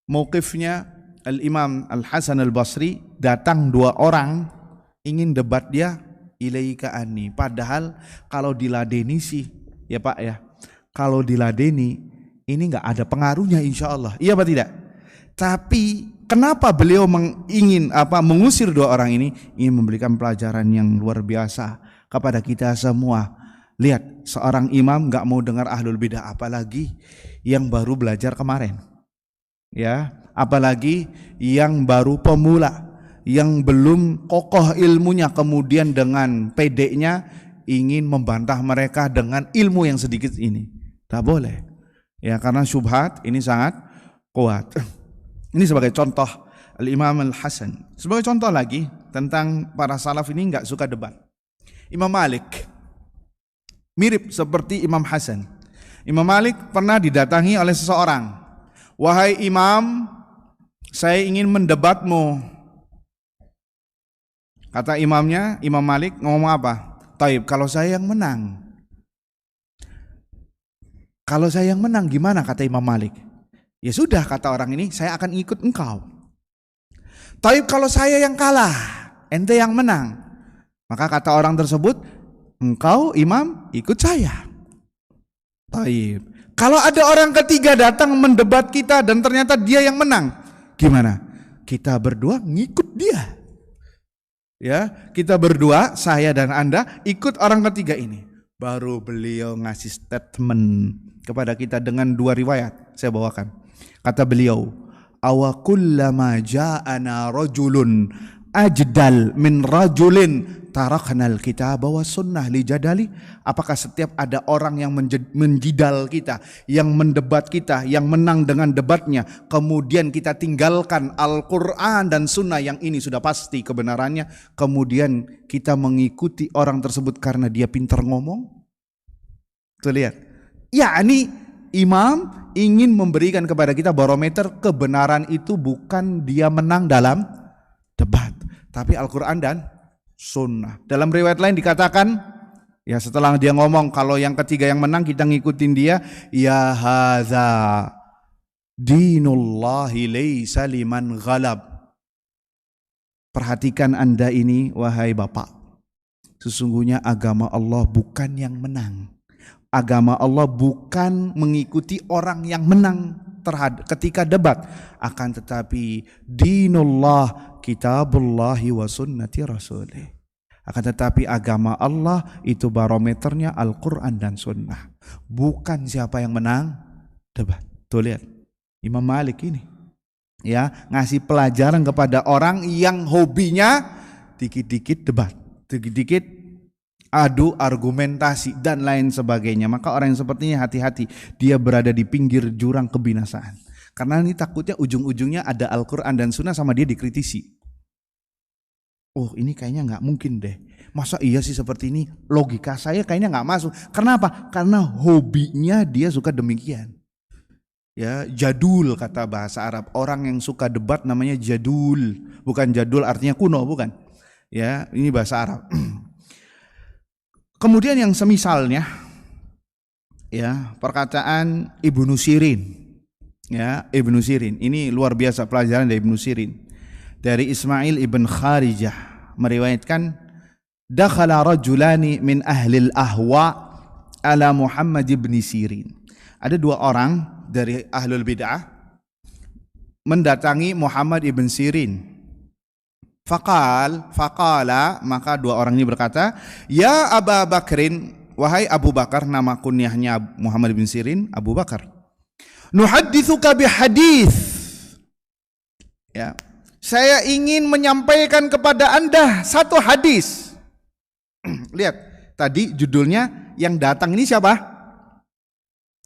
mauqifnya Al-Imam Al-Hasan Al-Basri, datang dua orang ingin debat dia, ilaika anni. Padahal kalau diladeni sih, ya Pak ya, kalau diladeni ini nggak ada pengaruhnya insya Allah, iya apa tidak? Tapi kenapa beliau mengusir dua orang ini? Ingin memberikan pelajaran yang luar biasa kepada kita semua. Lihat, seorang imam nggak mau dengar ahlul bidah, apalagi yang baru belajar kemarin, ya, apalagi yang baru pemula, yang belum kokoh ilmunya, kemudian dengan pedenya ingin membantah mereka dengan ilmu yang sedikit ini. Tak boleh. Ya, karena syubhat ini sangat kuat. Ini sebagai contoh Al-Imam Al-Hasan. Sebagai contoh lagi tentang para salaf ini nggak suka debat. Imam Malik mirip seperti Imam Hasan. Imam Malik pernah didatangi oleh seseorang. Wahai imam, saya ingin mendebatmu. Kata imamnya, Imam Malik ngomong apa? Taib, kalau saya yang menang. Kalau saya yang menang gimana, kata Imam Malik? Ya sudah, kata orang ini, saya akan ikut engkau. Taib, kalau saya yang kalah, ente yang menang. Maka kata orang tersebut, engkau imam ikut saya. Taib, kalau ada orang ketiga datang mendebat kita dan ternyata dia yang menang, gimana? Kita berdua ngikut dia. Ya, kita berdua, saya dan Anda ikut orang ketiga ini. Baru beliau ngasih statement kepada kita dengan dua riwayat. Saya bawakan. Kata beliau, awa kullama ja'ana rajulun ajdal min rajulin taraknal kitab wa sunnah li jadali. Apakah setiap ada orang yang menjidal kita, yang mendebat kita, yang menang dengan debatnya, kemudian kita tinggalkan Al-Quran dan sunnah yang ini sudah pasti kebenarannya, kemudian kita mengikuti orang tersebut karena dia pintar ngomong? Tuh lihat, yakni imam ingin memberikan kepada kita barometer kebenaran itu bukan dia menang dalam debat, tapi Al-Quran dan sunnah. Dalam riwayat lain dikatakan, ya setelah dia ngomong kalau yang ketiga yang menang kita ngikutin dia, ya hadza dinullahi laisa liman ghalab. Perhatikan Anda ini wahai Bapak, sesungguhnya agama Allah bukan yang menang. Agama Allah bukan mengikuti orang yang menang ketika debat, akan tetapi dinullah kitabullahi wa sunnati rasulih. Akan tetapi agama Allah itu barometernya Al-Quran dan sunnah, bukan siapa yang menang debat. Tuh lihat Imam Malik ini, ya, ngasih pelajaran kepada orang yang hobinya dikit-dikit debat, dikit-dikit adu argumentasi dan lain sebagainya. Maka orang yang sepertinya hati-hati, dia berada di pinggir jurang kebinasaan. Karena ini takutnya ujung-ujungnya ada Al-Quran dan Sunnah sama dia dikritisi. Oh ini kayaknya nggak mungkin deh. Masa iya sih seperti ini? Logika saya kayaknya nggak masuk. Karena apa? Karena hobinya dia suka demikian. Ya, jadul kata bahasa Arab. Orang yang suka debat namanya jadul. Bukan jadul artinya kuno, bukan. Ya, ini bahasa Arab. Kemudian yang semisalnya, ya, perkataan Ibnu Sirin, ya, Ibnu Sirin ini luar biasa pelajaran dari Ibnu Sirin. Dari Ismail ibn Kharijah meriwayatkan, dakhala rajulani min ahlil ahwa ala Muhammad ibn Sirin. Ada dua orang dari ahlul bid'ah mendatangi Muhammad ibn Sirin. Faqala, maka dua orang ini berkata, ya Abu Bakrin, wahai Abu Bakar, nama kunyahnya Muhammad bin Sirin, Abu Bakar. Nuhadditsuka bihadits. Ya, saya ingin menyampaikan kepada Anda satu hadis. Lihat, tadi judulnya yang datang ini siapa?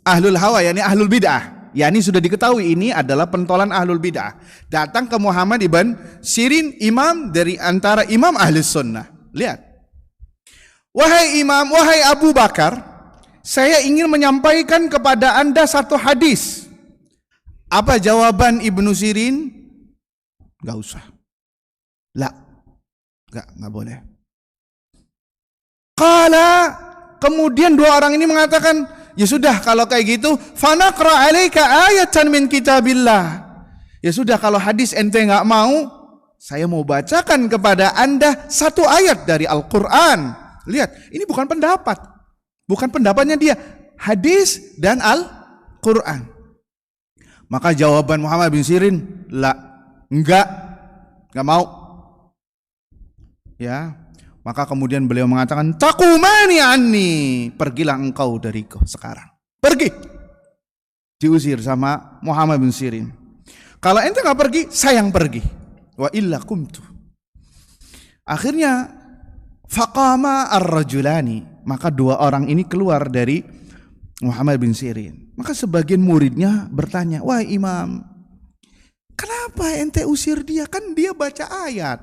Ahlul hawa, yakni ahlul bid'ah. Ya, ini sudah diketahui ini adalah pentolan ahlul bid'ah. Datang ke Muhammad ibn Sirin, imam dari antara imam ahli sunnah. Lihat, wahai imam, wahai Abu Bakar, saya ingin menyampaikan kepada Anda satu hadis. Apa jawaban Ibnu Sirin? Gak usah. Gak boleh. Kemudian dua orang ini mengatakan, ya sudah kalau kayak gitu, fanaqra alaika ayatan min kitabillah. Ya sudah kalau hadis ente gak mau, saya mau bacakan kepada Anda satu ayat dari Al-Quran. Lihat, ini bukan pendapat. Bukan pendapatnya dia. Hadis dan Al-Quran. Maka jawaban Muhammad bin Sirin, enggak mau. Ya, maka kemudian beliau mengatakan, taqumani anni, pergilah engkau dariku sekarang. Pergi. Diusir sama Muhammad bin Sirin. Kalau ente enggak pergi, saya yang pergi. Wa illa kumtu. Akhirnya faqama ar-rajulani, maka dua orang ini keluar dari Muhammad bin Sirin. Maka sebagian muridnya bertanya, wah imam, kenapa ente usir dia? Kan dia baca ayat,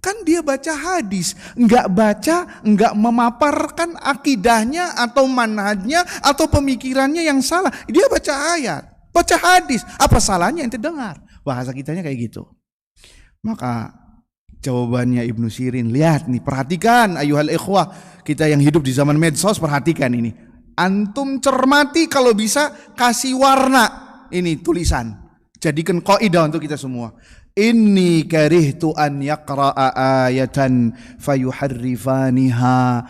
kan dia baca hadis, enggak memaparkan akidahnya atau manhajnya atau pemikirannya yang salah. Dia baca ayat, baca hadis, apa salahnya ente dengar? Bahasa kitanya kayak gitu. Maka jawabannya Ibnu Sirin, lihat nih, perhatikan ayuhal ikhwah, kita yang hidup di zaman medsos, perhatikan ini. Antum cermati, kalau bisa kasih warna ini tulisan, jadikan qaidah untuk kita semua. Inni karihtu an yaqra'a ayatan fayuharrifaniha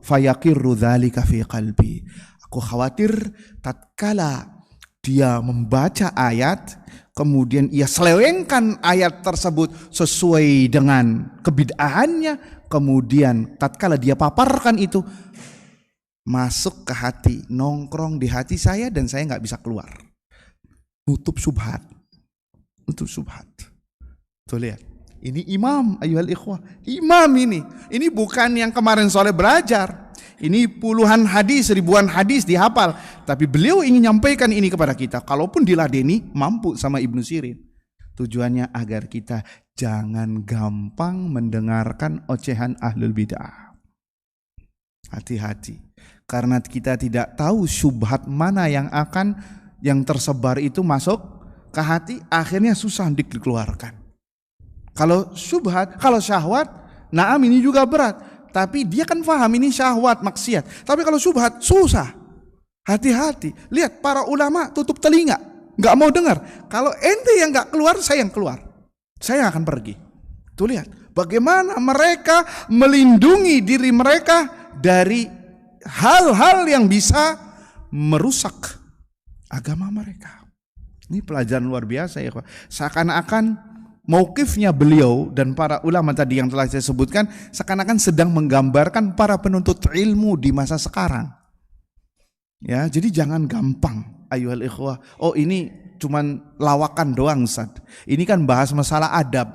fayaqirru dzalika fi qalbi. Aku khawatir tatkala dia membaca ayat, kemudian ia selewengkan ayat tersebut sesuai dengan kebid'ahannya, kemudian tatkala dia paparkan itu masuk ke hati, nongkrong di hati saya dan saya nggak bisa keluar. Nutup subhat. Tuh lihat, ini imam ayuhal ikhwah, imam ini. Ini bukan yang kemarin soleh belajar. Ini puluhan hadis, ribuan hadis dihafal. Tapi beliau ingin nyampaikan ini kepada kita. Kalaupun diladeni, mampu sama Ibnu Sirin. Tujuannya agar kita jangan gampang mendengarkan ocehan ahlul bid'ah. Hati-hati. Karena kita tidak tahu syubhat mana yang tersebar itu masuk ke hati, akhirnya susah dikeluarkan. Kalau syubhat, kalau syahwat, naam ini juga berat. Tapi dia kan paham ini syahwat, maksiat. Tapi kalau syubhat, susah. Hati-hati. Lihat para ulama tutup telinga, nggak mau dengar. Kalau ente yang nggak keluar, saya yang keluar. Saya akan pergi. Tuh lihat, bagaimana mereka melindungi diri mereka dari hal-hal yang bisa merusak agama mereka. Ini pelajaran luar biasa ya. Seakan-akan mauqifnya beliau dan para ulama tadi yang telah saya sebutkan seakan-akan sedang menggambarkan para penuntut ilmu di masa sekarang. Ya, jadi jangan gampang ayuhal ikhwah. Oh, ini cuman lawakan doang Ustaz. Ini kan bahas masalah adab.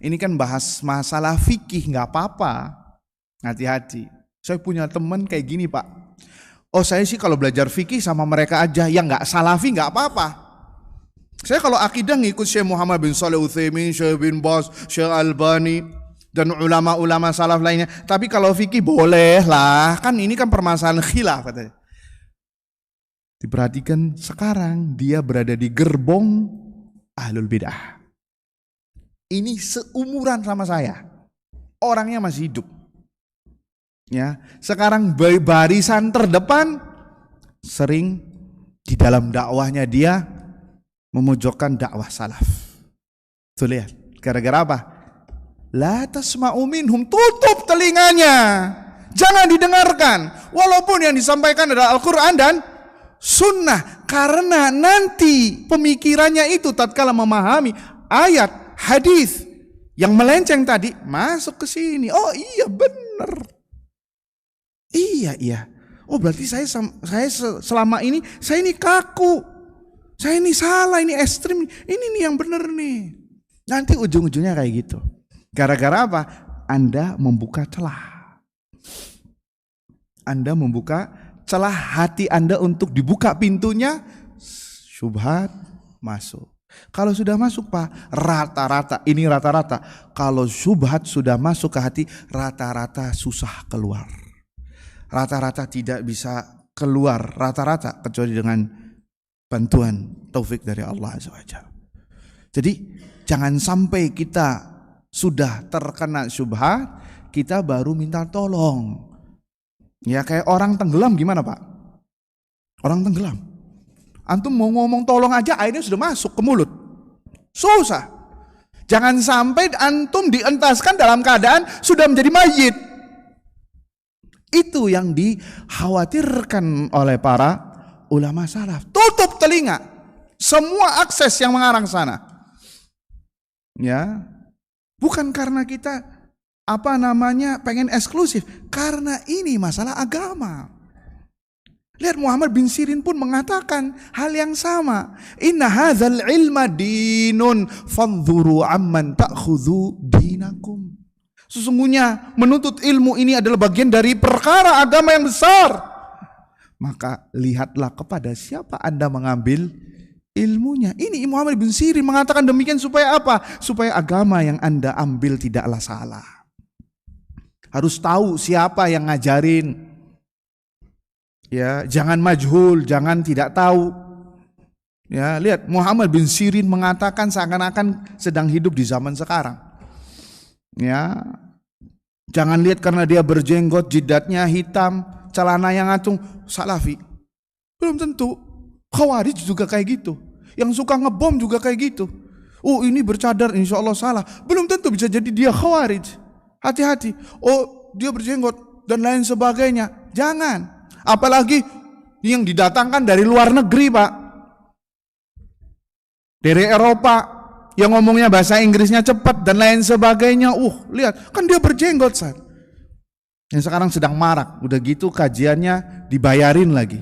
Ini kan bahas masalah fikih, enggak apa-apa. Hati-hati. Saya punya teman kayak gini, Pak. Oh, saya sih kalau belajar fikih sama mereka aja, yang enggak salafi enggak apa-apa. Saya kalau akidah ngikut Syekh Muhammad bin Shalih Utsaimin, Syekh bin Baz, Syekh Albani dan ulama-ulama salaf lainnya. Tapi kalau fikih boleh lah, kan ini kan permasalahan khilaf katanya. Diperhatikan sekarang dia berada di gerbong ahlul bid'ah. Ini seumuran sama saya. Orangnya masih hidup. Ya, sekarang barisan terdepan, sering di dalam dakwahnya dia memojokkan dakwah salaf. Tuh lihat, gara-gara apa? La tasma'u minhum, tutup telinganya, jangan didengarkan. Walaupun yang disampaikan adalah Al-Quran dan Sunnah, karena nanti pemikirannya itu tatkala memahami ayat hadis yang melenceng tadi masuk ke sini. Oh iya benar. Iya. Oh berarti saya selama ini saya ini kaku. Saya ini salah, ini ekstrim, ini nih yang benar nih. Nanti ujung-ujungnya kayak gitu. Gara-gara apa? Anda membuka celah. Anda membuka celah hati Anda untuk dibuka pintunya, syubhat masuk. Kalau sudah masuk Pak, rata-rata, ini rata-rata. Kalau syubhat sudah masuk ke hati, rata-rata susah keluar. rata-rata tidak bisa keluar rata-rata kecuali dengan bantuan taufik dari Allah Azza wa Jalla. Jadi jangan sampai kita sudah terkena syubhat kita baru minta tolong. Ya kayak orang tenggelam gimana Pak? Orang tenggelam. Antum mau ngomong tolong aja airnya sudah masuk ke mulut. Susah. Jangan sampai antum dientaskan dalam keadaan sudah menjadi mayit. Itu yang dikhawatirkan oleh para ulama salaf. Tutup telinga. Semua akses yang mengarah sana. Ya. Bukan karena kita pengen eksklusif. Karena ini masalah agama. Lihat Muhammad bin Sirin pun mengatakan hal yang sama. Inna hadzal ilma dinun fanzuru amman ta'khudhu dinakum. Sesungguhnya menuntut ilmu ini adalah bagian dari perkara agama yang besar. Maka lihatlah kepada siapa Anda mengambil ilmunya. Ini Muhammad bin Sirin mengatakan demikian supaya apa? Supaya agama yang Anda ambil tidaklah salah. Harus tahu siapa yang ngajarin. Ya, jangan majhul, jangan tidak tahu. Ya, lihat Muhammad bin Sirin mengatakan seakan-akan sedang hidup di zaman sekarang. Ya. Jangan lihat karena dia berjenggot, jidatnya hitam, celana yang ngacung, salafi. Belum tentu. Khawarij juga kayak gitu. Yang suka ngebom juga kayak gitu. Oh, ini bercadar insya Allah salah. Belum tentu bisa jadi dia khawarij. Hati-hati. Oh, dia berjenggot dan lain sebagainya. Jangan. Apalagi yang didatangkan dari luar negeri Pak. Dari Eropa yang ngomongnya bahasa Inggrisnya cepat dan lain sebagainya. Lihat, kan dia berjenggot San. Yang sekarang sedang marak. Udah gitu kajiannya dibayarin lagi.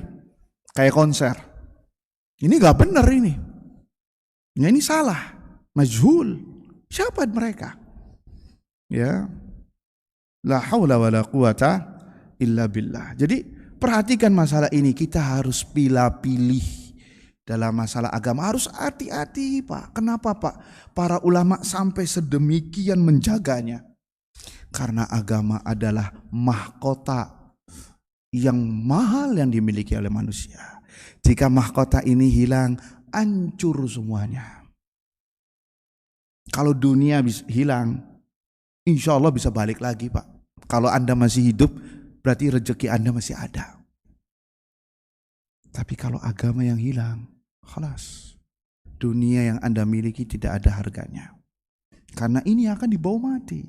Kayak konser. Ini gak benar ini. Ya, ini salah. Majhul. Siapa mereka? Ya. La haula wa la quwata illa billah. Jadi perhatikan masalah ini, kita harus pilih-pilih dalam masalah agama, harus hati-hati Pak. Kenapa Pak? Para ulama sampai sedemikian menjaganya. Karena agama adalah mahkota yang mahal yang dimiliki oleh manusia. Jika mahkota ini hilang, hancur semuanya. Kalau dunia hilang, insya Allah bisa balik lagi Pak. Kalau Anda masih hidup, berarti rezeki Anda masih ada. Tapi kalau agama yang hilang, khalas. Dunia yang Anda miliki tidak ada harganya. Karena ini akan dibawa mati.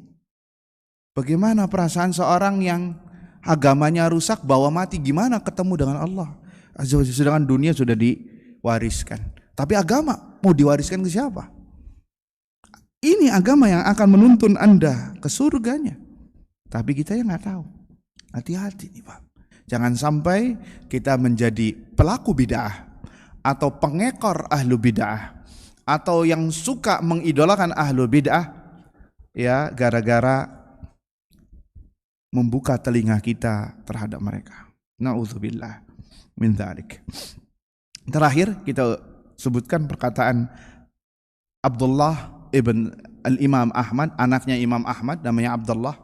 Bagaimana perasaan seorang yang agamanya rusak, bawa mati, gimana ketemu dengan Allah? Sedangkan dunia sudah diwariskan. Tapi agama mau diwariskan ke siapa? Ini agama yang akan menuntun Anda ke surganya. Tapi kita yang nggak tahu. Hati-hati nih Pak. Jangan sampai kita menjadi pelaku bid'ah atau pengekor ahlu bid'ah atau yang suka mengidolakan ahlu bid'ah ya gara-gara membuka telinga kita terhadap mereka. Na'udzubillah min dzalik. Terakhir kita sebutkan perkataan Abdullah ibn al-Imam Ahmad, anaknya Imam Ahmad namanya Abdullah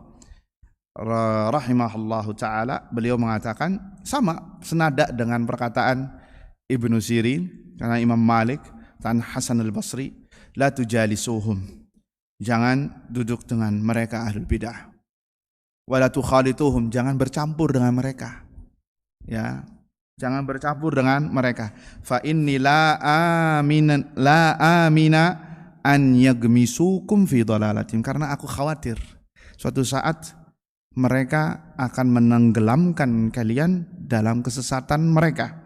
rahimahullahu ta'ala. Beliau mengatakan sama senada dengan perkataan Ibnu Sirin karena Imam Malik dan Hasan al-Basri, la tujalisuhum, jangan duduk dengan mereka ahlul bidah, wala tukhalituhum, jangan bercampur dengan mereka, ya, jangan bercampur dengan mereka. Fa inni la amina an yagmisukum fi dhalalatim, karena aku khawatir suatu saat mereka akan menenggelamkan kalian dalam kesesatan mereka.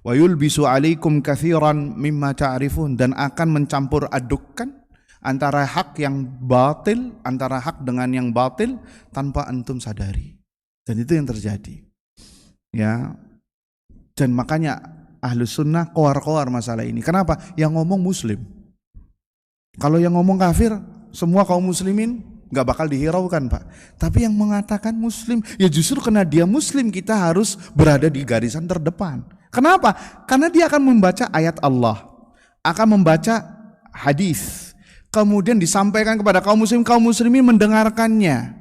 Wa yulbisu alaikum katsiran mimma ta'rifun, dan akan mencampur adukkan antara hak yang batil, antara hak dengan yang batil tanpa antum sadari. Dan itu yang terjadi. Ya. Dan makanya Ahlus Sunnah koar-koar masalah ini. Kenapa? Yang ngomong muslim. Kalau yang ngomong kafir, semua kaum muslimin gak bakal dihiraukan Pak. Tapi yang mengatakan muslim, ya justru karena dia muslim kita harus berada di garisan terdepan. Kenapa? Karena dia akan membaca ayat Allah, akan membaca hadis, kemudian disampaikan kepada kaum muslimin mendengarkannya.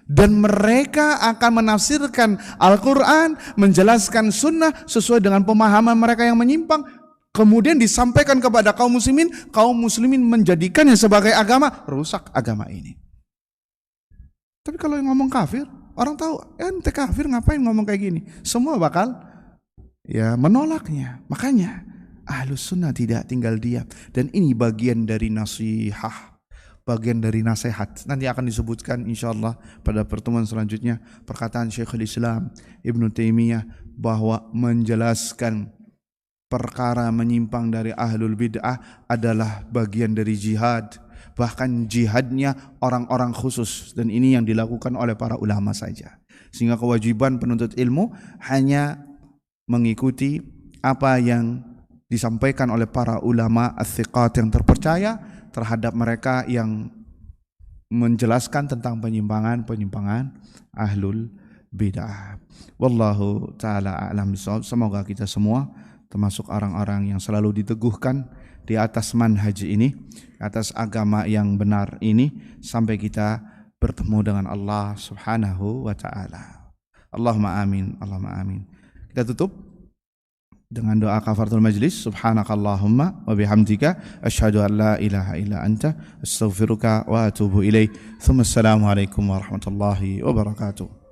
Dan mereka akan menafsirkan Al-Quran, menjelaskan sunnah sesuai dengan pemahaman mereka yang menyimpang. Kemudian disampaikan kepada kaum muslimin menjadikannya sebagai agama, rusak agama ini. Tapi kalau yang ngomong kafir, orang tahu, ente kafir ngapain ngomong kayak gini? Semua bakal menolaknya. Makanya Ahlus Sunnah tidak tinggal diam. Dan ini bagian dari nasihah, bagian dari nasihat. Nanti akan disebutkan insyaallah pada pertemuan selanjutnya perkataan Syekhul Islam Ibnu Taimiyah bahwa menjelaskan perkara menyimpang dari ahlul bid'ah adalah bagian dari jihad. Bahkan jihadnya orang-orang khusus, dan ini yang dilakukan oleh para ulama saja. Sehingga kewajiban penuntut ilmu hanya mengikuti apa yang disampaikan oleh para ulama as-siqat yang terpercaya terhadap mereka yang menjelaskan tentang penyimpangan ahlul bid'ah. Wallahu ta'ala a'lam bishawab. Semoga kita semua termasuk orang-orang yang selalu diteguhkan di atas manhaj ini, atas agama yang benar ini, sampai kita bertemu dengan Allah subhanahu wa ta'ala. Allahumma amin, Allahumma amin. Kita tutup dengan doa kafaratul majlis. Subhanakallahumma wa bihamdika asyhadu an la ilaha illa anta astaghfiruka wa atubu ilaik. Assalamualaikum warahmatullahi wabarakatuh.